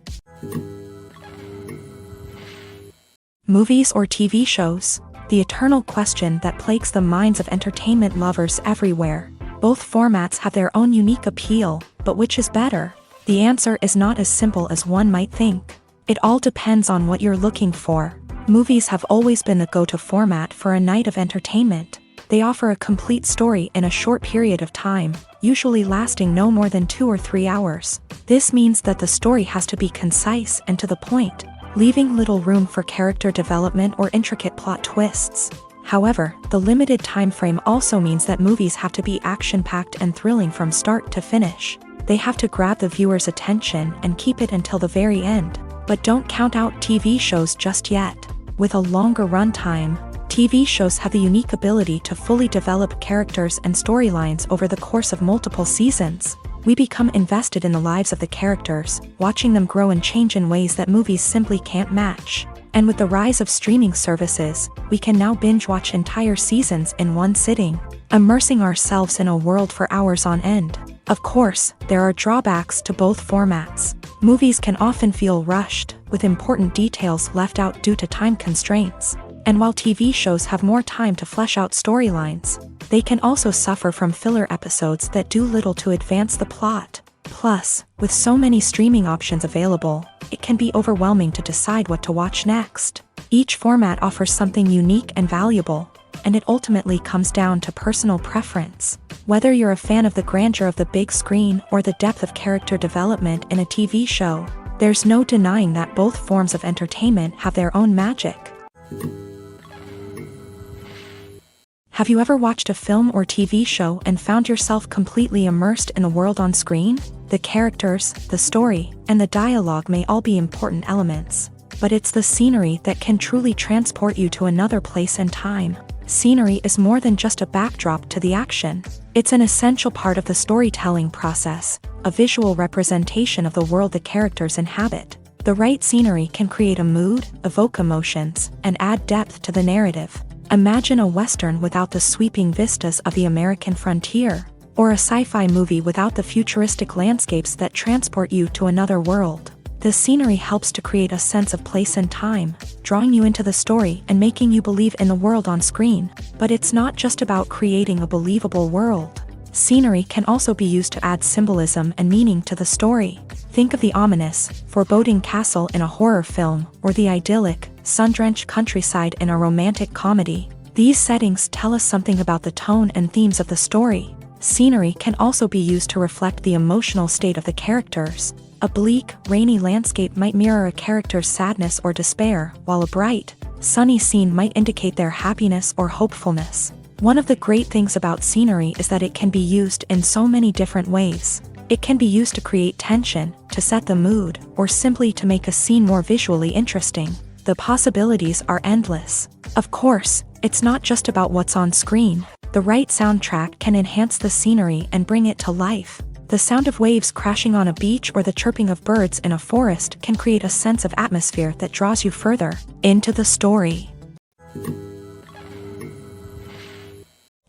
Movies or TV shows? The eternal question that plagues the minds of entertainment lovers everywhere. Both formats have their own unique appeal, but which is better? The answer is not as simple as one might think. It all depends on what you're looking for. Movies have always been the go-to format for a night of entertainment. They offer a complete story in a short period of time, usually lasting no more than 2 or 3 hours. This means that the story has to be concise and to the point, leaving little room for character development or intricate plot twists. However, the limited time frame also means that movies have to be action-packed and thrilling from start to finish. They have to grab the viewer's attention and keep it until the very end. But don't count out TV shows just yet. With a longer runtime, TV shows have the unique ability to fully develop characters and storylines over the course of multiple seasons. We become invested in the lives of the characters, watching them grow and change in ways that movies simply can't match. And with the rise of streaming services, we can now binge-watch entire seasons in one sitting, immersing ourselves in a world for hours on end. Of course, there are drawbacks to both formats. Movies can often feel rushed, with important details left out due to time constraints. And while TV shows have more time to flesh out storylines, they can also suffer from filler episodes that do little to advance the plot. Plus, with so many streaming options available, it can be overwhelming to decide what to watch next. Each format offers something unique and valuable, and it ultimately comes down to personal preference. Whether you're a fan of the grandeur of the big screen or the depth of character development in a TV show, there's no denying that both forms of entertainment have their own magic. Have you ever watched a film or TV show and found yourself completely immersed in the world on screen? The characters, the story, and the dialogue may all be important elements, but it's the scenery that can truly transport you to another place and time. Scenery is more than just a backdrop to the action. It's an essential part of the storytelling process, a visual representation of the world the characters inhabit. The right scenery can create a mood, evoke emotions, and add depth to the narrative. Imagine a Western without the sweeping vistas of the American frontier, or a sci-fi movie without the futuristic landscapes that transport you to another world. The scenery helps to create a sense of place and time, drawing you into the story and making you believe in the world on screen. But it's not just about creating a believable world. Scenery can also be used to add symbolism and meaning to the story. Think of the ominous, foreboding castle in a horror film, or the idyllic, sun-drenched countryside in a romantic comedy. These settings tell us something about the tone and themes of the story. Scenery can also be used to reflect the emotional state of the characters. A bleak, rainy landscape might mirror a character's sadness or despair, while a bright, sunny scene might indicate their happiness or hopefulness. One of the great things about scenery is that it can be used in so many different ways. It can be used to create tension, to set the mood, or simply to make a scene more visually interesting. The possibilities are endless. Of course, it's not just about what's on screen. The right soundtrack can enhance the scenery and bring it to life. The sound of waves crashing on a beach or the chirping of birds in a forest can create a sense of atmosphere that draws you further into the story.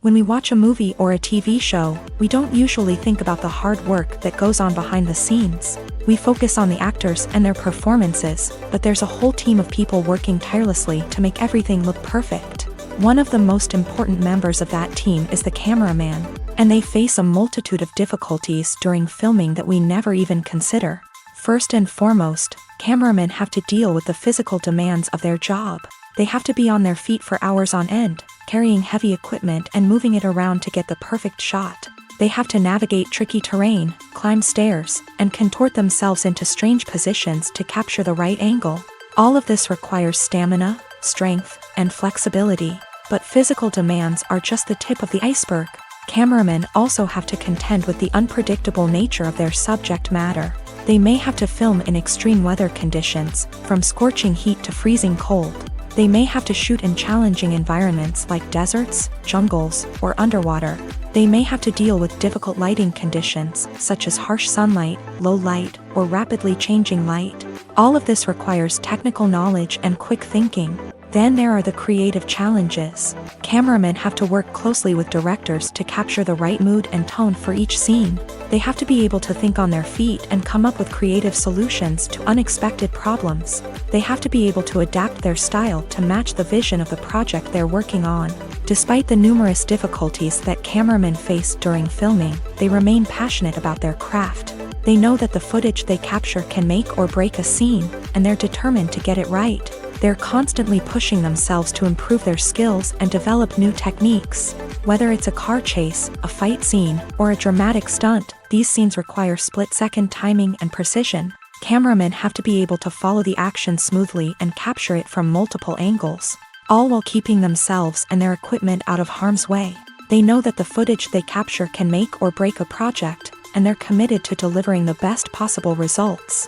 When we watch a movie or a TV show, we don't usually think about the hard work that goes on behind the scenes. We focus on the actors and their performances, but there's a whole team of people working tirelessly to make everything look perfect. One of the most important members of that team is the cameraman, and they face a multitude of difficulties during filming that we never even consider. First and foremost, cameramen have to deal with the physical demands of their job. They have to be on their feet for hours on end, carrying heavy equipment and moving it around to get the perfect shot. They have to navigate tricky terrain, climb stairs, and contort themselves into strange positions to capture the right angle. All of this requires stamina, strength, and flexibility. But physical demands are just the tip of the iceberg. Cameramen also have to contend with the unpredictable nature of their subject matter. They may have to film in extreme weather conditions, from scorching heat to freezing cold. They may have to shoot in challenging environments like deserts, jungles, or underwater. They may have to deal with difficult lighting conditions, such as harsh sunlight, low light, or rapidly changing light. All of this requires technical knowledge and quick thinking. Then there are the creative challenges. Cameramen have to work closely with directors to capture the right mood and tone for each scene. They have to be able to think on their feet and come up with creative solutions to unexpected problems. They have to be able to adapt their style to match the vision of the project they're working on. Despite the numerous difficulties that cameramen face during filming, they remain passionate about their craft. They know that the footage they capture can make or break a scene, and they're determined to get it right. They're constantly pushing themselves to improve their skills and develop new techniques. Whether it's a car chase, a fight scene, or a dramatic stunt, these scenes require split-second timing and precision. Cameramen have to be able to follow the action smoothly and capture it from multiple angles, all while keeping themselves and their equipment out of harm's way. They know that the footage they capture can make or break a project, and they're committed to delivering the best possible results.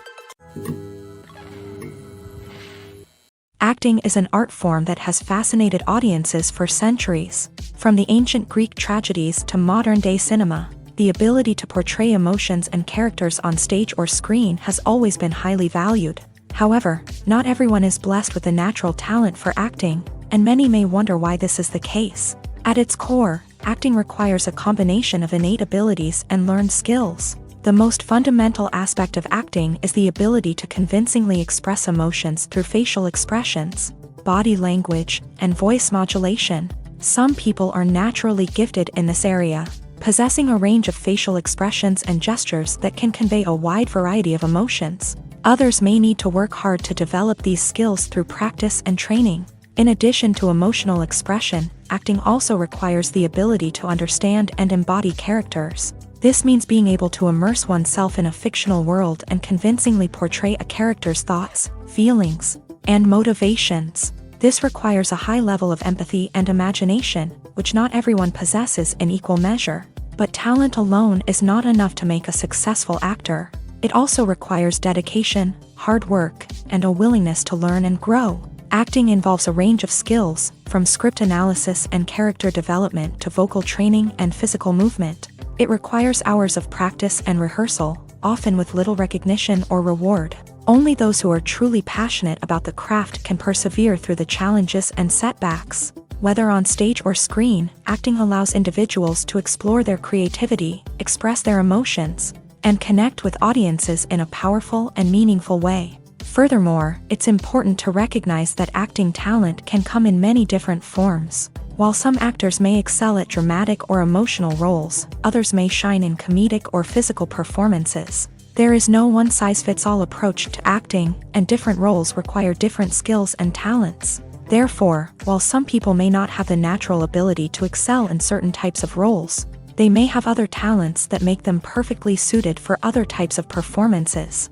Acting is an art form that has fascinated audiences for centuries. From the ancient Greek tragedies to modern-day cinema, the ability to portray emotions and characters on stage or screen has always been highly valued. However, not everyone is blessed with a natural talent for acting, and many may wonder why this is the case. At its core, acting requires a combination of innate abilities and learned skills. The most fundamental aspect of acting is the ability to convincingly express emotions through facial expressions, body language, and voice modulation. Some people are naturally gifted in this area, possessing a range of facial expressions and gestures that can convey a wide variety of emotions. Others may need to work hard to develop these skills through practice and training. In addition to emotional expression, acting also requires the ability to understand and embody characters. This means being able to immerse oneself in a fictional world and convincingly portray a character's thoughts, feelings, and motivations. This requires a high level of empathy and imagination, which not everyone possesses in equal measure. But talent alone is not enough to make a successful actor. It also requires dedication, hard work, and a willingness to learn and grow. Acting involves a range of skills, from script analysis and character development to vocal training and physical movement. It requires hours of practice and rehearsal, often with little recognition or reward. Only those who are truly passionate about the craft can persevere through the challenges and setbacks. Whether on stage or screen, acting allows individuals to explore their creativity, express their emotions, and connect with audiences in a powerful and meaningful way. Furthermore, it's important to recognize that acting talent can come in many different forms. While some actors may excel at dramatic or emotional roles, others may shine in comedic or physical performances. There is no one-size-fits-all approach to acting, and different roles require different skills and talents. Therefore, while some people may not have the natural ability to excel in certain types of roles, they may have other talents that make them perfectly suited for other types of performances.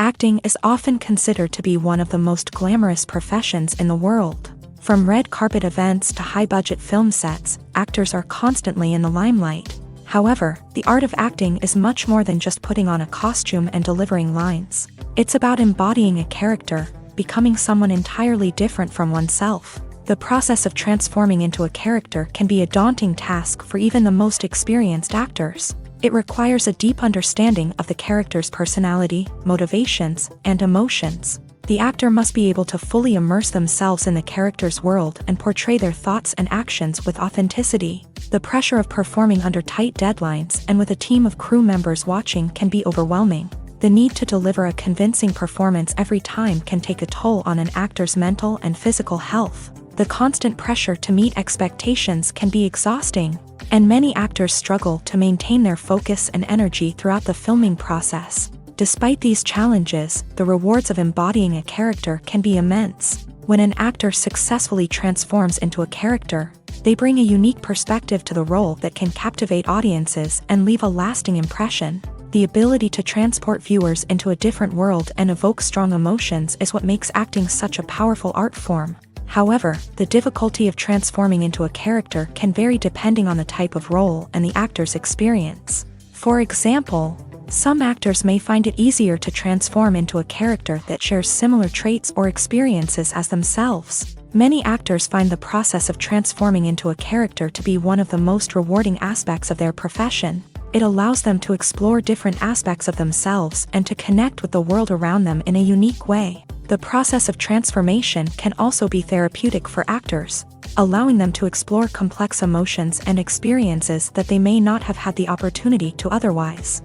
Acting is often considered to be one of the most glamorous professions in the world. From red carpet events to high-budget film sets, actors are constantly in the limelight. However, the art of acting is much more than just putting on a costume and delivering lines. It's about embodying a character, becoming someone entirely different from oneself. The process of transforming into a character can be a daunting task for even the most experienced actors. It requires a deep understanding of the character's personality, motivations, and emotions. The actor must be able to fully immerse themselves in the character's world and portray their thoughts and actions with authenticity. The pressure of performing under tight deadlines and with a team of crew members watching can be overwhelming. The need to deliver a convincing performance every time can take a toll on an actor's mental and physical health. The constant pressure to meet expectations can be exhausting, and many actors struggle to maintain their focus and energy throughout the filming process. Despite these challenges, the rewards of embodying a character can be immense. When an actor successfully transforms into a character, they bring a unique perspective to the role that can captivate audiences and leave a lasting impression. The ability to transport viewers into a different world and evoke strong emotions is what makes acting such a powerful art form. However, the difficulty of transforming into a character can vary depending on the type of role and the actor's experience. For example, some actors may find it easier to transform into a character that shares similar traits or experiences as themselves. Many actors find the process of transforming into a character to be one of the most rewarding aspects of their profession. It allows them to explore different aspects of themselves and to connect with the world around them in a unique way. The process of transformation can also be therapeutic for actors, allowing them to explore complex emotions and experiences that they may not have had the opportunity to otherwise.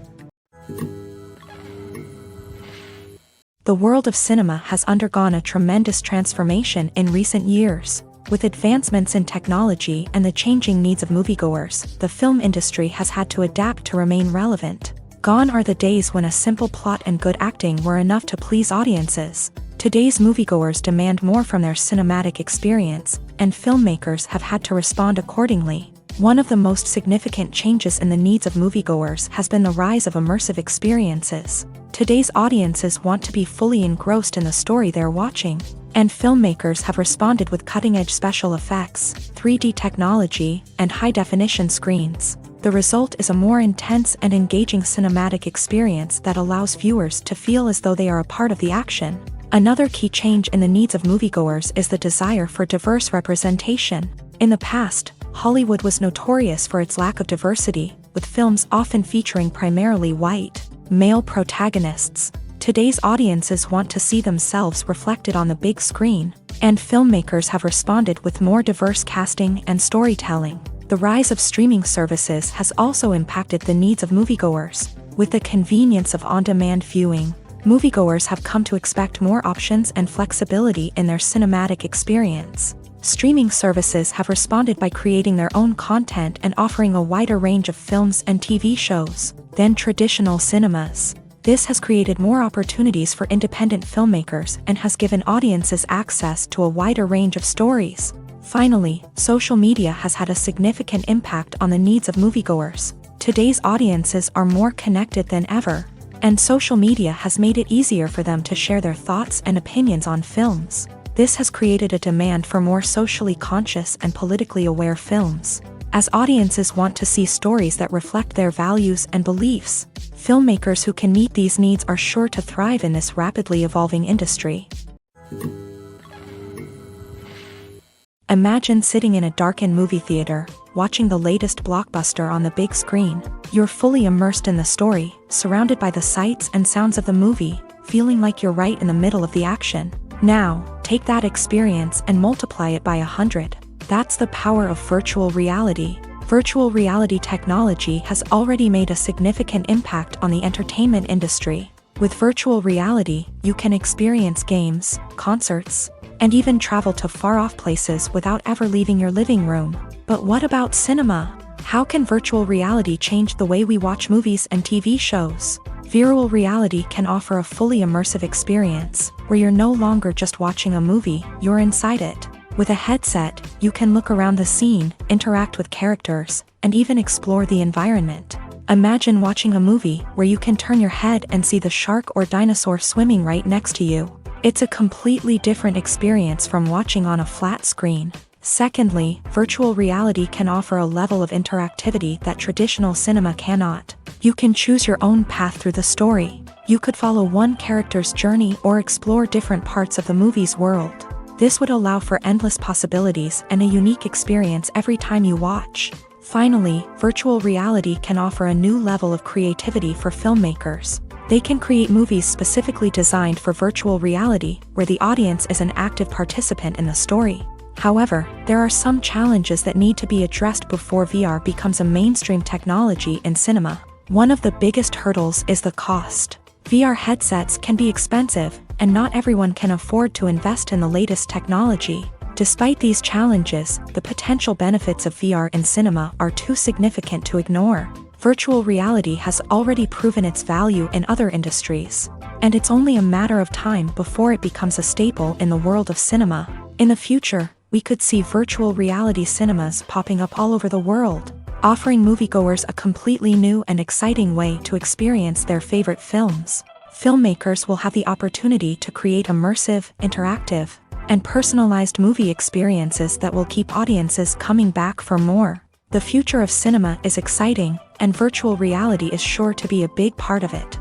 The world of cinema has undergone a tremendous transformation in recent years. With advancements in technology and the changing needs of moviegoers, the film industry has had to adapt to remain relevant. Gone are the days when a simple plot and good acting were enough to please audiences. Today's moviegoers demand more from their cinematic experience, and filmmakers have had to respond accordingly. One of the most significant changes in the needs of moviegoers has been the rise of immersive experiences. Today's audiences want to be fully engrossed in the story they're watching, and filmmakers have responded with cutting-edge special effects, 3D technology, and high-definition screens. The result is a more intense and engaging cinematic experience that allows viewers to feel as though they are a part of the action. Another key change in the needs of moviegoers is the desire for diverse representation. In the past, Hollywood was notorious for its lack of diversity, with films often featuring primarily white, male protagonists. Today's audiences want to see themselves reflected on the big screen, and filmmakers have responded with more diverse casting and storytelling. The rise of streaming services has also impacted the needs of moviegoers. With the convenience of on-demand viewing, moviegoers have come to expect more options and flexibility in their cinematic experience. Streaming services have responded by creating their own content and offering a wider range of films and TV shows than traditional cinemas. This has created more opportunities for independent filmmakers and has given audiences access to a wider range of stories. Finally, social media has had a significant impact on the needs of moviegoers. Today's audiences are more connected than ever, and social media has made it easier for them to share their thoughts and opinions on films. This has created a demand for more socially conscious and politically aware films. As audiences want to see stories that reflect their values and beliefs, filmmakers who can meet these needs are sure to thrive in this rapidly evolving industry. Imagine sitting in a darkened movie theater, watching the latest blockbuster on the big screen. You're fully immersed in the story, surrounded by the sights and sounds of the movie, feeling like you're right in the middle of the action. Now, take that experience and multiply it by 100. That's the power of virtual reality. Virtual reality technology has already made a significant impact on the entertainment industry. With virtual reality, you can experience games, concerts, and even travel to far-off places without ever leaving your living room. But what about cinema? How can virtual reality change the way we watch movies and TV shows? Virtual reality can offer a fully immersive experience, where you're no longer just watching a movie, you're inside it. With a headset, you can look around the scene, interact with characters, and even explore the environment. Imagine watching a movie where you can turn your head and see the shark or dinosaur swimming right next to you. It's a completely different experience from watching on a flat screen. Secondly, virtual reality can offer a level of interactivity that traditional cinema cannot. You can choose your own path through the story. You could follow one character's journey or explore different parts of the movie's world. This would allow for endless possibilities and a unique experience every time you watch. Finally, virtual reality can offer a new level of creativity for filmmakers. They can create movies specifically designed for virtual reality, where the audience is an active participant in the story. However, there are some challenges that need to be addressed before VR becomes a mainstream technology in cinema. One of the biggest hurdles is the cost. VR headsets can be expensive, and not everyone can afford to invest in the latest technology. Despite these challenges, the potential benefits of VR in cinema are too significant to ignore. Virtual reality has already proven its value in other industries, and it's only a matter of time before it becomes a staple in the world of cinema. In the future, we could see virtual reality cinemas popping up all over the world, offering moviegoers a completely new and exciting way to experience their favorite films. Filmmakers will have the opportunity to create immersive, interactive, and personalized movie experiences that will keep audiences coming back for more. The future of cinema is exciting, and virtual reality is sure to be a big part of it.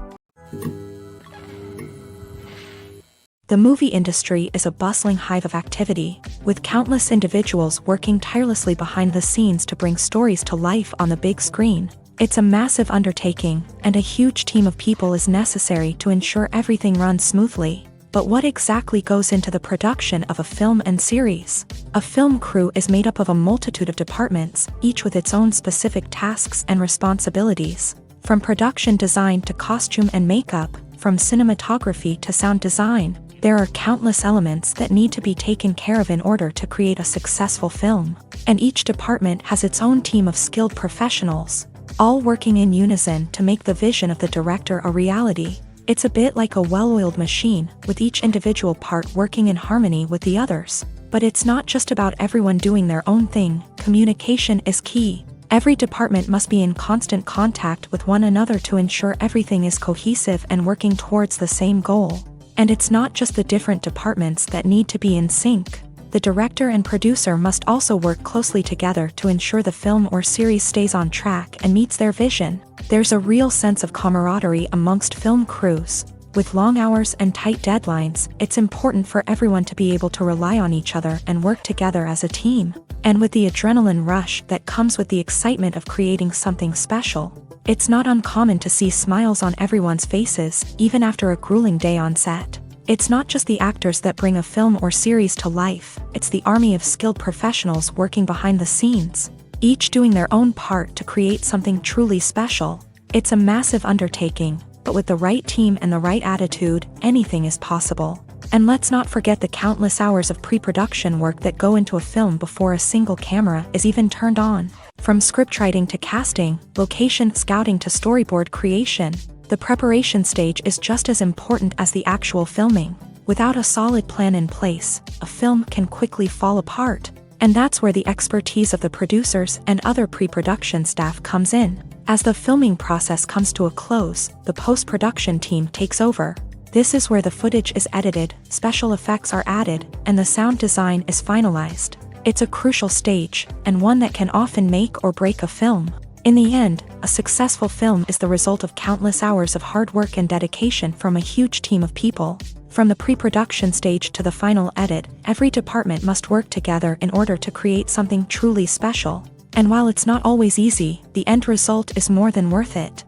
The movie industry is a bustling hive of activity, with countless individuals working tirelessly behind the scenes to bring stories to life on the big screen. It's a massive undertaking, and a huge team of people is necessary to ensure everything runs smoothly. But what exactly goes into the production of a film and series? A film crew is made up of a multitude of departments, each with its own specific tasks and responsibilities. From production design to costume and makeup, from cinematography to sound design, there are countless elements that need to be taken care of in order to create a successful film. And each department has its own team of skilled professionals. all working in unison to make the vision of the director a reality. It's a bit like a well-oiled machine, with each individual part working in harmony with the others. But it's not just about everyone doing their own thing. Communication is key. Every department must be in constant contact with one another to ensure everything is cohesive and working towards the same goal. And it's not just the different departments that need to be in sync. The director and producer must also work closely together to ensure the film or series stays on track and meets their vision. There's a real sense of camaraderie amongst film crews. With long hours and tight deadlines, it's important for everyone to be able to rely on each other and work together as a team. And with the adrenaline rush that comes with the excitement of creating something special, it's not uncommon to see smiles on everyone's faces, even after a grueling day on set. It's not just the actors that bring a film or series to life, it's the army of skilled professionals working behind the scenes, each doing their own part to create something truly special. It's a massive undertaking, but with the right team and the right attitude, anything is possible. And let's not forget the countless hours of pre-production work that go into a film before a single camera is even turned on. From scriptwriting to casting, location scouting to storyboard creation, the preparation stage is just as important as the actual filming. Without a solid plan in place, a film can quickly fall apart. And that's where the expertise of the producers and other pre-production staff comes in. As the filming process comes to a close, the post-production team takes over. This is where the footage is edited, special effects are added, and the sound design is finalized. It's a crucial stage, and one that can often make or break a film. In the end, a successful film is the result of countless hours of hard work and dedication from a huge team of people. From the pre-production stage to the final edit, every department must work together in order to create something truly special. And while it's not always easy, the end result is more than worth it.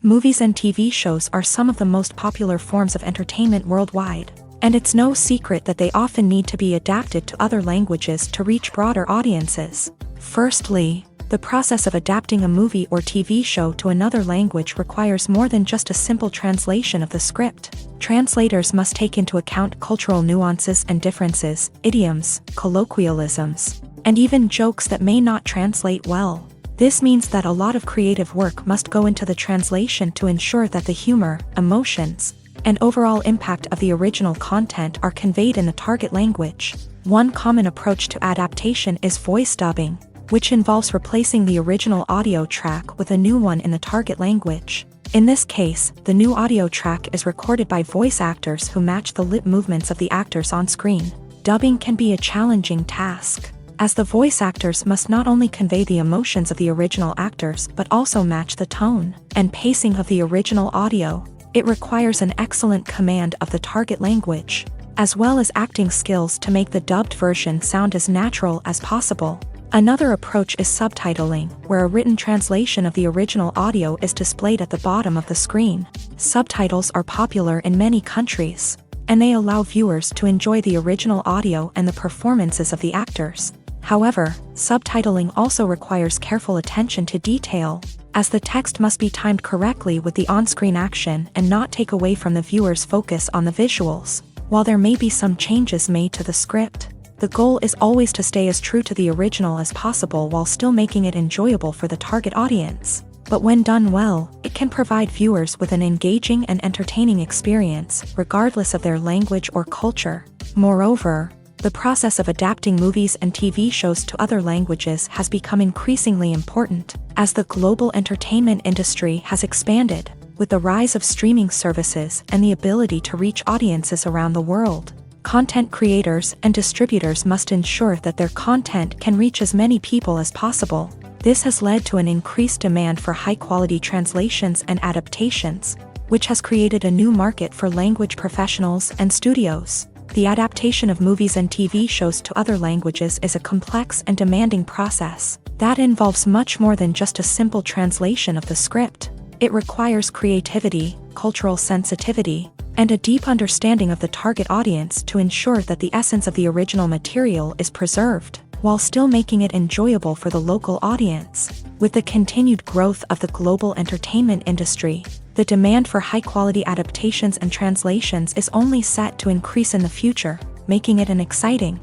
Movies and TV shows are some of the most popular forms of entertainment worldwide. And it's no secret that they often need to be adapted to other languages to reach broader audiences. Firstly, the process of adapting a movie or TV show to another language requires more than just a simple translation of the script. Translators must take into account cultural nuances and differences, idioms, colloquialisms, and even jokes that may not translate well. This means that a lot of creative work must go into the translation to ensure that the humor, emotions, and overall impact of the original content are conveyed in the target language. One common approach to adaptation is voice dubbing, which involves replacing the original audio track with a new one in the target language. In this case, the new audio track is recorded by voice actors who match the lip movements of the actors on screen. Dubbing can be a challenging task, as the voice actors must not only convey the emotions of the original actors but also match the tone and pacing of the original audio. It requires an excellent command of the target language, as well as acting skills to make the dubbed version sound as natural as possible. Another approach is subtitling, where a written translation of the original audio is displayed at the bottom of the screen. Subtitles are popular in many countries, and they allow viewers to enjoy the original audio and the performances of the actors. However, subtitling also requires careful attention to detail, as the text must be timed correctly with the on-screen action and not take away from the viewer's focus on the visuals. While there may be some changes made to the script, the goal is always to stay as true to the original as possible while still making it enjoyable for the target audience. But when done well, it can provide viewers with an engaging and entertaining experience, regardless of their language or culture. Moreover, the process of adapting movies and TV shows to other languages has become increasingly important, as the global entertainment industry has expanded, with the rise of streaming services and the ability to reach audiences around the world. Content creators and distributors must ensure that their content can reach as many people as possible. This has led to an increased demand for high-quality translations and adaptations, which has created a new market for language professionals and studios. The adaptation of movies and TV shows to other languages is a complex and demanding process that involves much more than just a simple translation of the script. It requires creativity, cultural sensitivity, and a deep understanding of the target audience to ensure that the essence of the original material is preserved, while still making it enjoyable for the local audience. With the continued growth of the global entertainment industry, the demand for high-quality adaptations and translations is only set to increase in the future, making it an exciting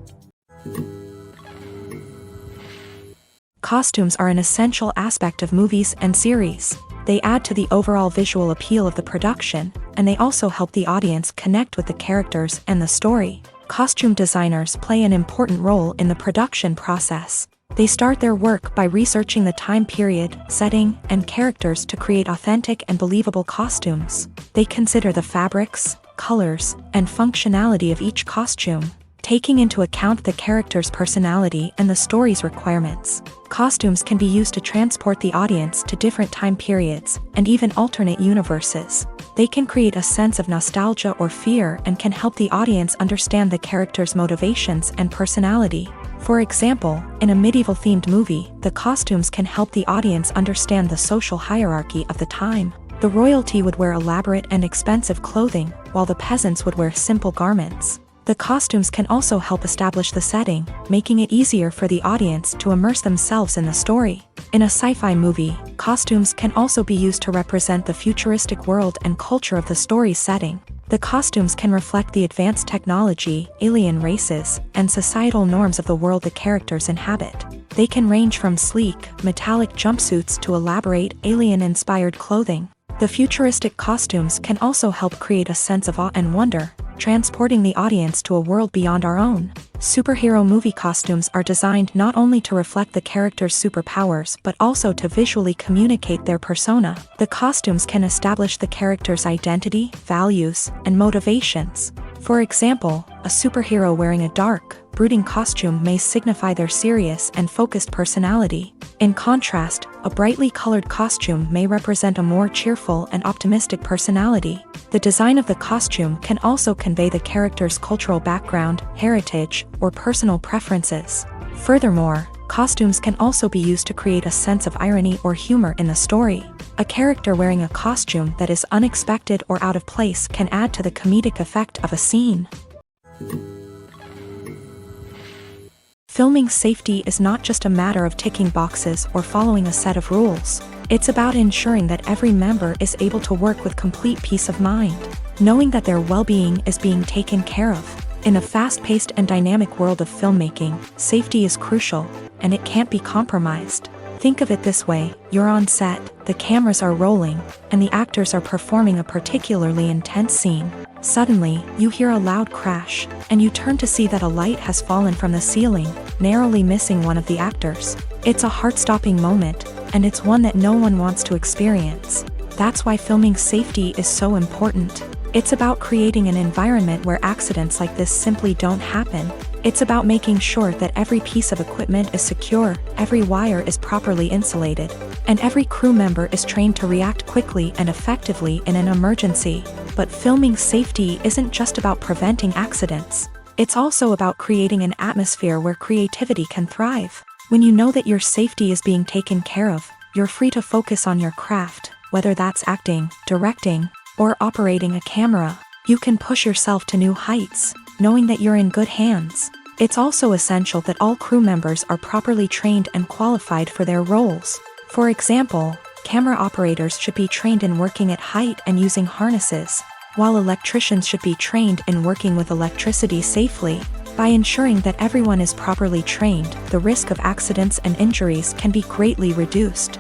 Costumes are an essential aspect of movies and series. They add to the overall visual appeal of the production, and they also help the audience connect with the characters and the story. Costume designers play an important role in the production process. They start their work by researching the time period, setting, and characters to create authentic and believable costumes. They consider the fabrics, colors, and functionality of each costume, taking into account the character's personality and the story's requirements. Costumes can be used to transport the audience to different time periods and even alternate universes. They can create a sense of nostalgia or fear and can help the audience understand the character's motivations and personality. For example, in a medieval-themed movie, the costumes can help the audience understand the social hierarchy of the time. The royalty would wear elaborate and expensive clothing, while the peasants would wear simple garments. The costumes can also help establish the setting, making it easier for the audience to immerse themselves in the story. In a sci-fi movie, costumes can also be used to represent the futuristic world and culture of the story's setting. The costumes can reflect the advanced technology, alien races, and societal norms of the world the characters inhabit. They can range from sleek, metallic jumpsuits to elaborate, alien-inspired clothing. The futuristic costumes can also help create a sense of awe and wonder, transporting the audience to a world beyond our own. Superhero movie costumes are designed not only to reflect the character's superpowers but also to visually communicate their persona. The costumes can establish the character's identity, values, and motivations. For example, a superhero wearing a dark, brooding costume may signify their serious and focused personality. In contrast, a brightly colored costume may represent a more cheerful and optimistic personality. The design of the costume can also convey the character's cultural background, heritage, or personal preferences. Furthermore, costumes can also be used to create a sense of irony or humor in the story. A character wearing a costume that is unexpected or out of place can add to the comedic effect of a scene. Filming safety is not just a matter of ticking boxes or following a set of rules. It's about ensuring that every member is able to work with complete peace of mind, knowing that their well-being is being taken care of. In a fast-paced and dynamic world of filmmaking, safety is crucial, and it can't be compromised. Think of it this way: you're on set, the cameras are rolling, and the actors are performing a particularly intense scene. Suddenly, you hear a loud crash, and you turn to see that a light has fallen from the ceiling, narrowly missing one of the actors. It's a heart-stopping moment, and it's one that no one wants to experience. That's why filming safety is so important. It's about creating an environment where accidents like this simply don't happen. It's about making sure that every piece of equipment is secure, every wire is properly insulated, and every crew member is trained to react quickly and effectively in an emergency. But filming safety isn't just about preventing accidents. It's also about creating an atmosphere where creativity can thrive. When you know that your safety is being taken care of, you're free to focus on your craft, whether that's acting, directing, or operating a camera. You can push yourself to new heights, knowing that you're in good hands. It's also essential that all crew members are properly trained and qualified for their roles. For example, camera operators should be trained in working at height and using harnesses, while electricians should be trained in working with electricity safely. By ensuring that everyone is properly trained, the risk of accidents and injuries can be greatly reduced.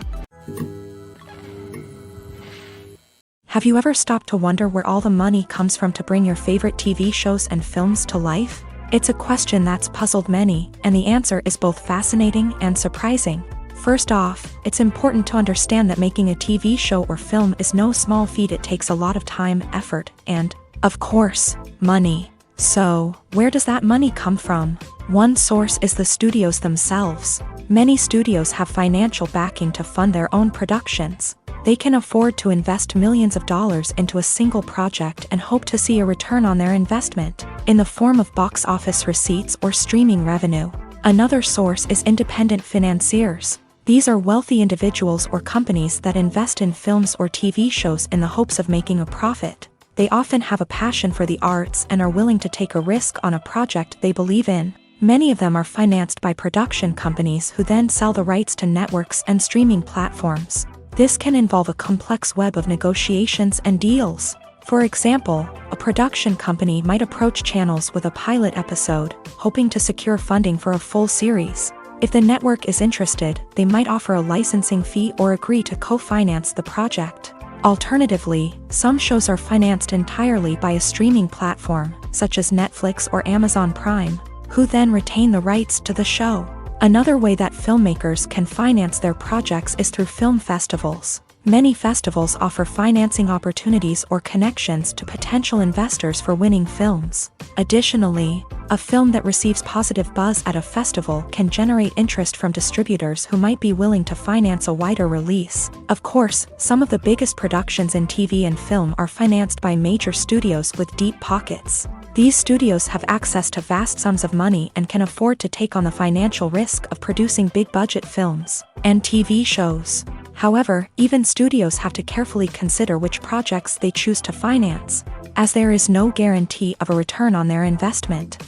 Have you ever stopped to wonder where all the money comes from to bring your favorite TV shows and films to life? It's a question that's puzzled many, and the answer is both fascinating and surprising. First off, it's important to understand that making a TV show or film is no small feat. It takes a lot of time, effort, and, of course, money. So, where does that money come from? One source is the studios themselves. Many studios have financial backing to fund their own productions. They can afford to invest millions of dollars into a single project and hope to see a return on their investment, in the form of box office receipts or streaming revenue. Another source is independent financiers. These are wealthy individuals or companies that invest in films or TV shows in the hopes of making a profit. They often have a passion for the arts and are willing to take a risk on a project they believe in. Many of them are financed by production companies who then sell the rights to networks and streaming platforms. This can involve a complex web of negotiations and deals. For example, a production company might approach channels with a pilot episode, hoping to secure funding for a full series. If the network is interested, they might offer a licensing fee or agree to co-finance the project. Alternatively, some shows are financed entirely by a streaming platform, such as Netflix or Amazon Prime, who then retain the rights to the show. Another way that filmmakers can finance their projects is through film festivals. Many festivals offer financing opportunities or connections to potential investors for winning films. Additionally, a film that receives positive buzz at a festival can generate interest from distributors who might be willing to finance a wider release. Of course, some of the biggest productions in TV and film are financed by major studios with deep pockets. These studios have access to vast sums of money and can afford to take on the financial risk of producing big-budget films and TV shows. However, even studios have to carefully consider which projects they choose to finance, as there is no guarantee of a return on their investment.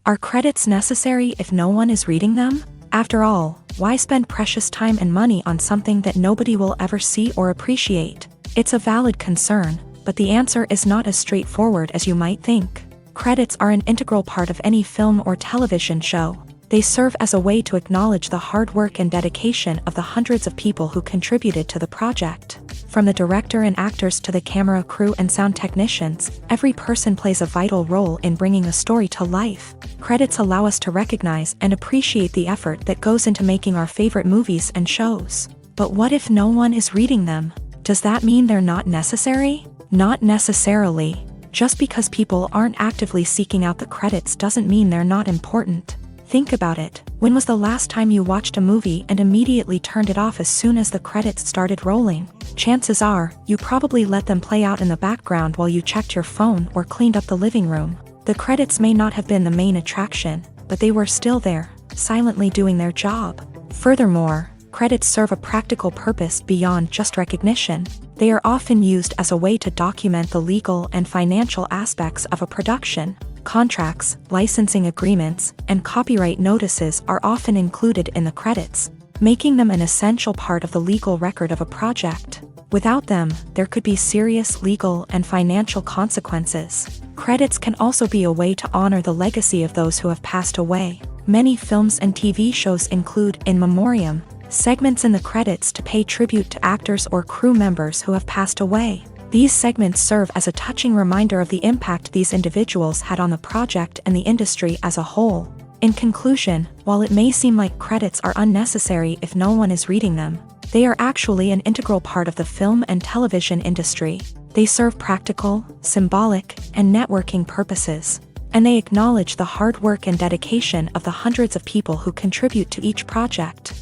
Are credits necessary if no one is reading them? After all, why spend precious time and money on something that nobody will ever see or appreciate? It's a valid concern, but the answer is not as straightforward as you might think. Credits are an integral part of any film or television show. They serve as a way to acknowledge the hard work and dedication of the hundreds of people who contributed to the project. From the director and actors to the camera crew and sound technicians, every person plays a vital role in bringing a story to life. Credits allow us to recognize and appreciate the effort that goes into making our favorite movies and shows. But what if no one is reading them? Does that mean they're not necessary? Not necessarily. Just because people aren't actively seeking out the credits doesn't mean they're not important. Think about it. When was the last time you watched a movie and immediately turned it off as soon as the credits started rolling? Chances are, you probably let them play out in the background while you checked your phone or cleaned up the living room. The credits may not have been the main attraction, but they were still there, silently doing their job. Furthermore, credits serve a practical purpose beyond just recognition. They are often used as a way to document the legal and financial aspects of a production. Contracts, licensing agreements, and copyright notices are often included in the credits, making them an essential part of the legal record of a project. Without them, there could be serious legal and financial consequences. Credits can also be a way to honor the legacy of those who have passed away. Many films and TV shows include in memoriam segments in the credits to pay tribute to actors or crew members who have passed away. These segments serve as a touching reminder of the impact these individuals had on the project and the industry as a whole. In conclusion, while it may seem like credits are unnecessary if no one is reading them, they are actually an integral part of the film and television industry. They serve practical, symbolic, and networking purposes, and they acknowledge the hard work and dedication of the hundreds of people who contribute to each project.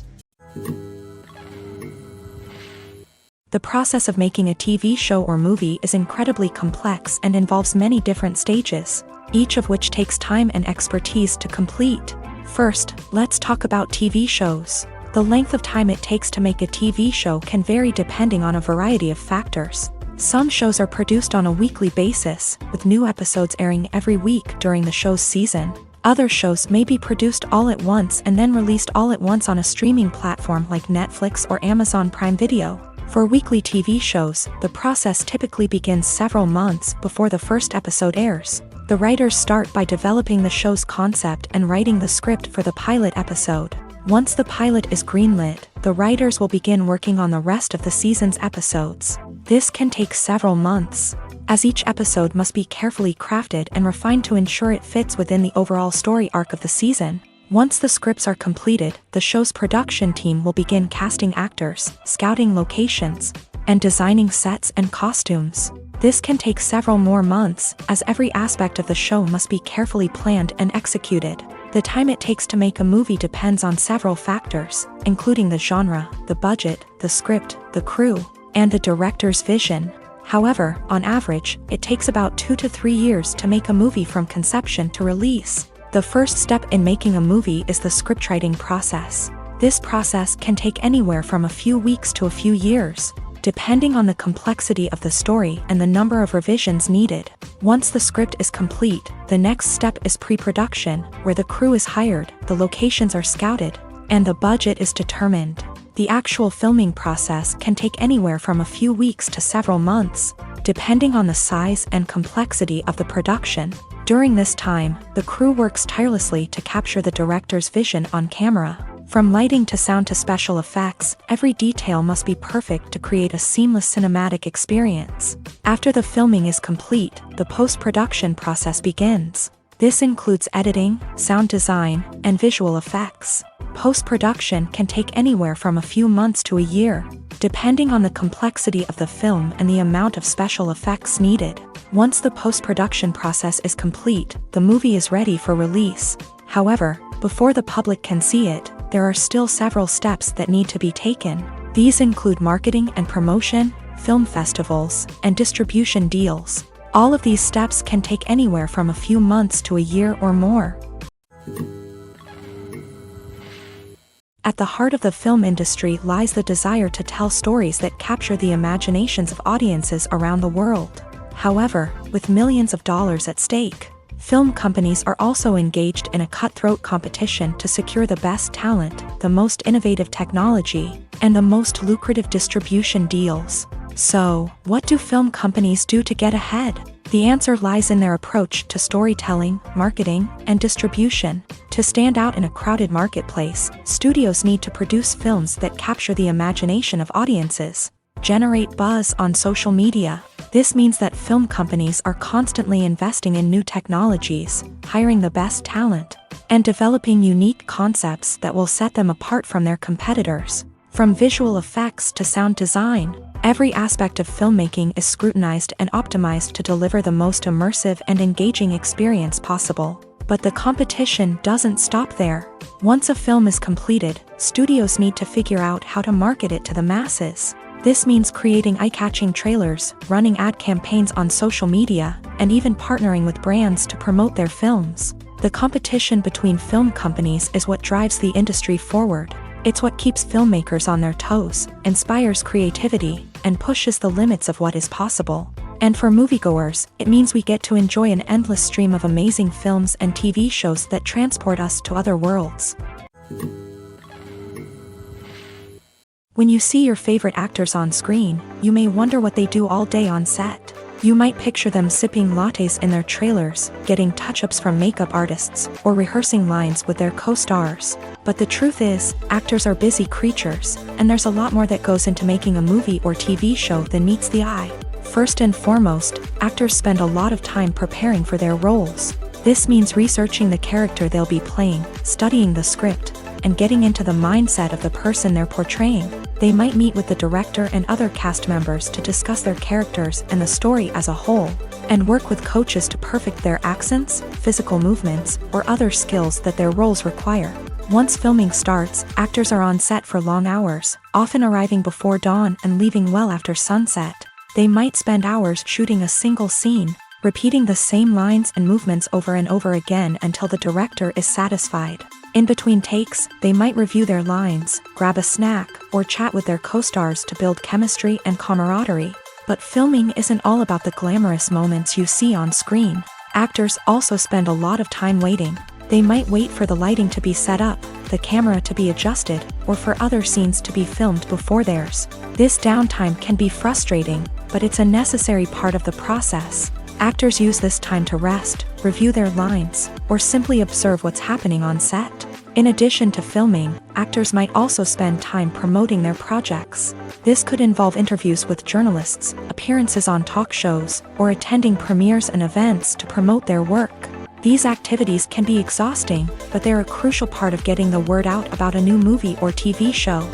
The process of making a TV show or movie is incredibly complex and involves many different stages, each of which takes time and expertise to complete. First, let's talk about TV shows. The length of time it takes to make a TV show can vary depending on a variety of factors. Some shows are produced on a weekly basis, with new episodes airing every week during the show's season. Other shows may be produced all at once and then released all at once on a streaming platform like Netflix or Amazon Prime Video. For weekly TV shows, the process typically begins several months before the first episode airs. The writers start by developing the show's concept and writing the script for the pilot episode. Once the pilot is greenlit, the writers will begin working on the rest of the season's episodes. This can take several months, as each episode must be carefully crafted and refined to ensure it fits within the overall story arc of the season. Once the scripts are completed, the show's production team will begin casting actors, scouting locations, and designing sets and costumes. This can take several more months, as every aspect of the show must be carefully planned and executed. The time it takes to make a movie depends on several factors, including the genre, the budget, the script, the crew, and the director's vision. However, on average, it takes about 2 to 3 years to make a movie from conception to release. The first step in making a movie is the scriptwriting process. This process can take anywhere from a few weeks to a few years, depending on the complexity of the story and the number of revisions needed. Once the script is complete, the next step is pre-production, where the crew is hired, the locations are scouted, and the budget is determined. The actual filming process can take anywhere from a few weeks to several months, depending on the size and complexity of the production. During this time, the crew works tirelessly to capture the director's vision on camera. From lighting to sound to special effects, every detail must be perfect to create a seamless cinematic experience. After the filming is complete, the post-production process begins. This includes editing, sound design, and visual effects. Post-production can take anywhere from a few months to a year, depending on the complexity of the film and the amount of special effects needed. Once the post-production process is complete, the movie is ready for release. However, before the public can see it, there are still several steps that need to be taken. These include marketing and promotion, film festivals, and distribution deals. All of these steps can take anywhere from a few months to a year or more. At the heart of the film industry lies the desire to tell stories that capture the imaginations of audiences around the world. However, with millions of dollars at stake, film companies are also engaged in a cutthroat competition to secure the best talent, the most innovative technology, and the most lucrative distribution deals. So, what do film companies do to get ahead? The answer lies in their approach to storytelling, marketing, and distribution. To stand out in a crowded marketplace, studios need to produce films that capture the imagination of audiences, generate buzz on social media. This means that film companies are constantly investing in new technologies, hiring the best talent, and developing unique concepts that will set them apart from their competitors. From visual effects to sound design, every aspect of filmmaking is scrutinized and optimized to deliver the most immersive and engaging experience possible. But the competition doesn't stop there. Once a film is completed, studios need to figure out how to market it to the masses. This means creating eye-catching trailers, running ad campaigns on social media, and even partnering with brands to promote their films. The competition between film companies is what drives the industry forward. It's what keeps filmmakers on their toes, inspires creativity, and pushes the limits of what is possible. And for moviegoers, it means we get to enjoy an endless stream of amazing films and TV shows that transport us to other worlds. When you see your favorite actors on screen, you may wonder what they do all day on set. You might picture them sipping lattes in their trailers, getting touch-ups from makeup artists, or rehearsing lines with their co-stars. But the truth is, actors are busy creatures, and there's a lot more that goes into making a movie or TV show than meets the eye. First and foremost, actors spend a lot of time preparing for their roles. This means researching the character they'll be playing, studying the script, and getting into the mindset of the person they're portraying. They might meet with the director and other cast members to discuss their characters and the story as a whole, and work with coaches to perfect their accents, physical movements, or other skills that their roles require. Once filming starts, actors are on set for long hours, often arriving before dawn and leaving well after sunset. They might spend hours shooting a single scene, repeating the same lines and movements over and over again until the director is satisfied. In between takes, they might review their lines, grab a snack, or chat with their co-stars to build chemistry and camaraderie. But filming isn't all about the glamorous moments you see on screen. Actors also spend a lot of time waiting. They might wait for the lighting to be set up, the camera to be adjusted, or for other scenes to be filmed before theirs. This downtime can be frustrating, but it's a necessary part of the process. Actors use this time to rest, review their lines, or simply observe what's happening on set. In addition to filming, actors might also spend time promoting their projects. This could involve interviews with journalists, appearances on talk shows, or attending premieres and events to promote their work. These activities can be exhausting, but they're a crucial part of getting the word out about a new movie or TV show.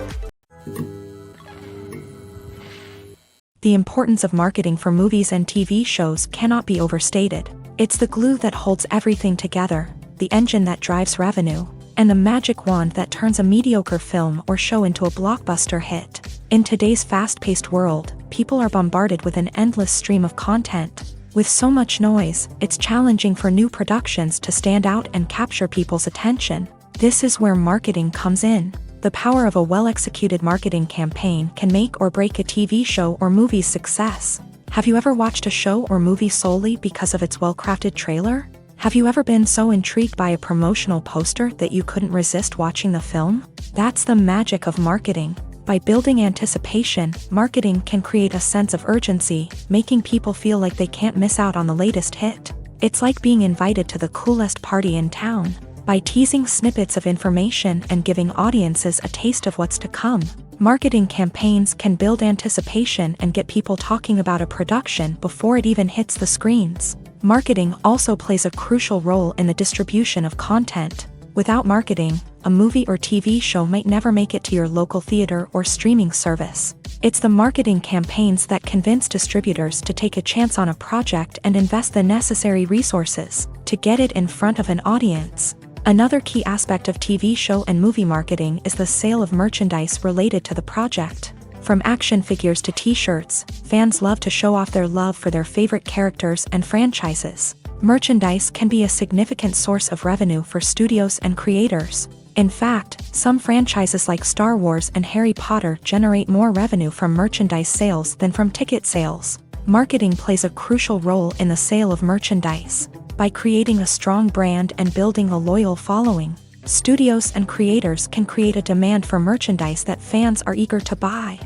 The importance of marketing for movies and TV shows cannot be overstated. It's the glue that holds everything together, the engine that drives revenue, and the magic wand that turns a mediocre film or show into a blockbuster hit. In today's fast-paced world, people are bombarded with an endless stream of content. With so much noise, it's challenging for new productions to stand out and capture people's attention. This is where marketing comes in. The power of a well-executed marketing campaign can make or break a TV show or movie's success. Have you ever watched a show or movie solely because of its well-crafted trailer? Have you ever been so intrigued by a promotional poster that you couldn't resist watching the film? That's the magic of marketing. By building anticipation, marketing can create a sense of urgency, making people feel like they can't miss out on the latest hit. It's like being invited to the coolest party in town. By teasing snippets of information and giving audiences a taste of what's to come, marketing campaigns can build anticipation and get people talking about a production before it even hits the screens. Marketing also plays a crucial role in the distribution of content. Without marketing, a movie or TV show might never make it to your local theater or streaming service. It's the marketing campaigns that convince distributors to take a chance on a project and invest the necessary resources to get it in front of an audience. Another key aspect of TV show and movie marketing is the sale of merchandise related to the project. From action figures to t-shirts, fans love to show off their love for their favorite characters and franchises. Merchandise can be a significant source of revenue for studios and creators. In fact, some franchises like Star Wars and Harry Potter generate more revenue from merchandise sales than from ticket sales. Marketing plays a crucial role in the sale of merchandise. By creating a strong brand and building a loyal following, studios and creators can create a demand for merchandise that fans are eager to buy.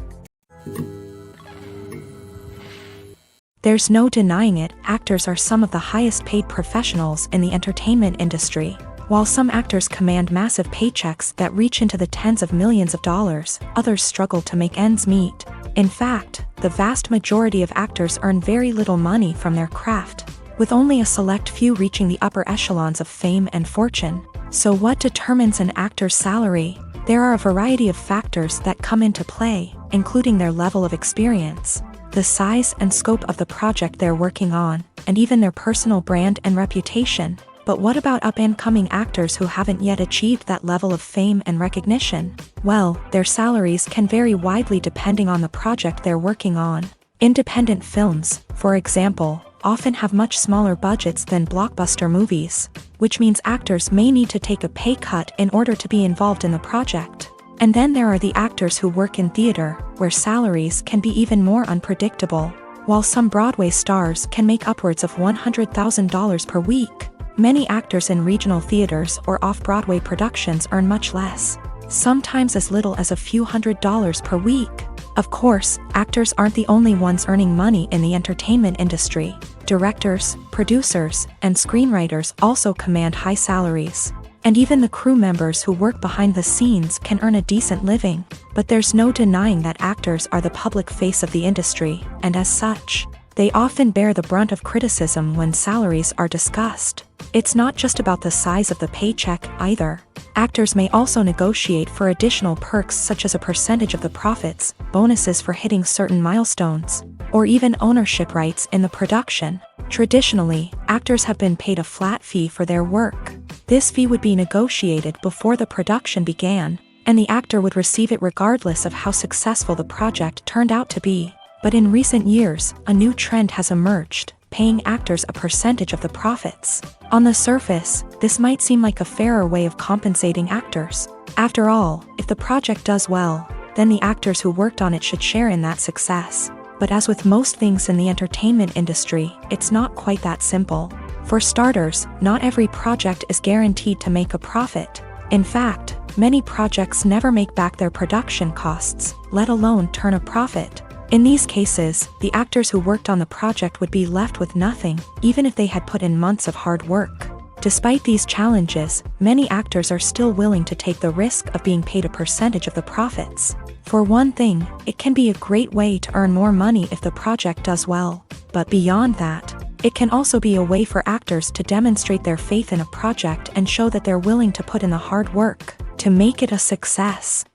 There's no denying it, actors are some of the highest paid professionals in the entertainment industry. While some actors command massive paychecks that reach into the tens of millions of dollars, others struggle to make ends meet. In fact, the vast majority of actors earn very little money from their craft, with only a select few reaching the upper echelons of fame and fortune. So what determines an actor's salary? There are a variety of factors that come into play, including their level of experience, the size and scope of the project they're working on, and even their personal brand and reputation. But what about up-and-coming actors who haven't yet achieved that level of fame and recognition? Well, their salaries can vary widely depending on the project they're working on. Independent films, for example, often have much smaller budgets than blockbuster movies, which means actors may need to take a pay cut in order to be involved in the project. And then there are the actors who work in theater, where salaries can be even more unpredictable. While some Broadway stars can make upwards of $100,000 per week, many actors in regional theaters or off-Broadway productions earn much less, sometimes as little as a few $100s per week. Of course, actors aren't the only ones earning money in the entertainment industry. Directors, producers, and screenwriters also command high salaries. And even the crew members who work behind the scenes can earn a decent living. But there's no denying that actors are the public face of the industry, and as such, they often bear the brunt of criticism when salaries are discussed. It's not just about the size of the paycheck, either. Actors may also negotiate for additional perks such as a percentage of the profits, bonuses for hitting certain milestones, or even ownership rights in the production. Traditionally, actors have been paid a flat fee for their work. This fee would be negotiated before the production began, and the actor would receive it regardless of how successful the project turned out to be. But in recent years, a new trend has emerged, paying actors a percentage of the profits. On the surface, this might seem like a fairer way of compensating actors. After all, if the project does well, then the actors who worked on it should share in that success. But as with most things in the entertainment industry, it's not quite that simple. For starters, not every project is guaranteed to make a profit. In fact, many projects never make back their production costs, let alone turn a profit. In these cases, the actors who worked on the project would be left with nothing, even if they had put in months of hard work. Despite these challenges, many actors are still willing to take the risk of being paid a percentage of the profits. For one thing, it can be a great way to earn more money if the project does well. But beyond that, it can also be a way for actors to demonstrate their faith in a project and show that they're willing to put in the hard work to make it a success.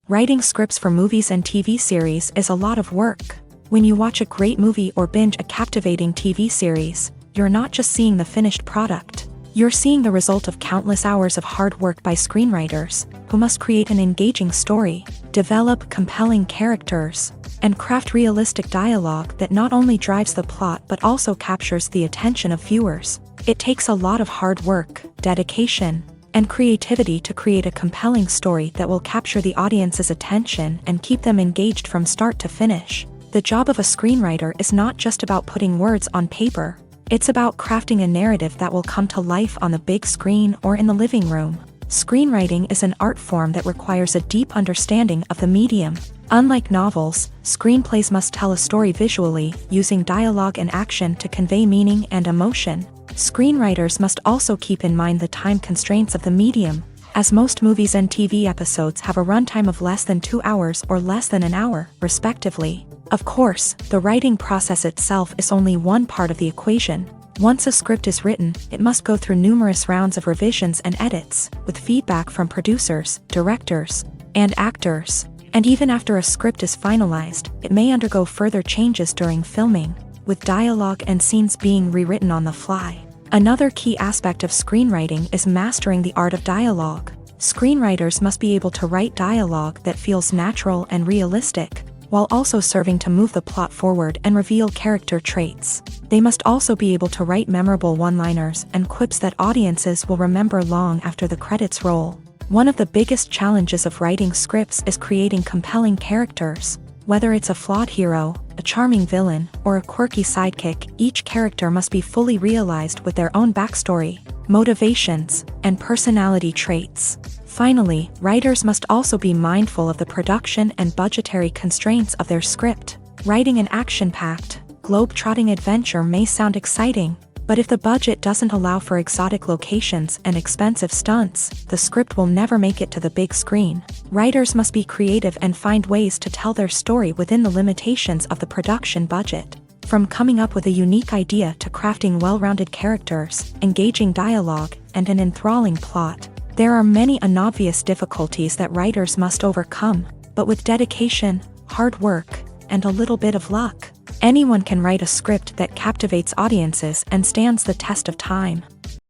Writing scripts for movies and TV series is a lot of work. When you watch a great movie or binge a captivating TV series, you're not just seeing the finished product. You're seeing the result of countless hours of hard work by screenwriters, who must create an engaging story, develop compelling characters, and craft realistic dialogue that not only drives the plot but also captures the attention of viewers. It takes a lot of hard work, dedication, and creativity to create a compelling story that will capture the audience's attention and keep them engaged from start to finish. The job of a screenwriter is not just about putting words on paper. It's about crafting a narrative that will come to life on the big screen or in the living room. Screenwriting is an art form that requires a deep understanding of the medium. Unlike novels, screenplays must tell a story visually, using dialogue and action to convey meaning and emotion. Screenwriters must also keep in mind the time constraints of the medium, as most movies and TV episodes have a runtime of less than 2 hours or less than an hour, respectively. Of course, the writing process itself is only one part of the equation. Once a script is written, it must go through numerous rounds of revisions and edits, with feedback from producers, directors, and actors. And even after a script is finalized, it may undergo further changes during filming, with dialogue and scenes being rewritten on the fly. Another key aspect of screenwriting is mastering the art of dialogue. Screenwriters must be able to write dialogue that feels natural and realistic, while also serving to move the plot forward and reveal character traits. They must also be able to write memorable one-liners and quips that audiences will remember long after the credits roll. One of the biggest challenges of writing scripts is creating compelling characters. Whether it's a flawed hero, a charming villain, or a quirky sidekick, each character must be fully realized with their own backstory, motivations, and personality traits. Finally, writers must also be mindful of the production and budgetary constraints of their script. Writing an action-packed, globe-trotting adventure may sound exciting, but if the budget doesn't allow for exotic locations and expensive stunts, the script will never make it to the big screen. Writers must be creative and find ways to tell their story within the limitations of the production budget. From coming up with a unique idea to crafting well-rounded characters, engaging dialogue, and an enthralling plot, there are many unobvious difficulties that writers must overcome, but with dedication, hard work, and a little bit of luck, anyone can write a script that captivates audiences and stands the test of time.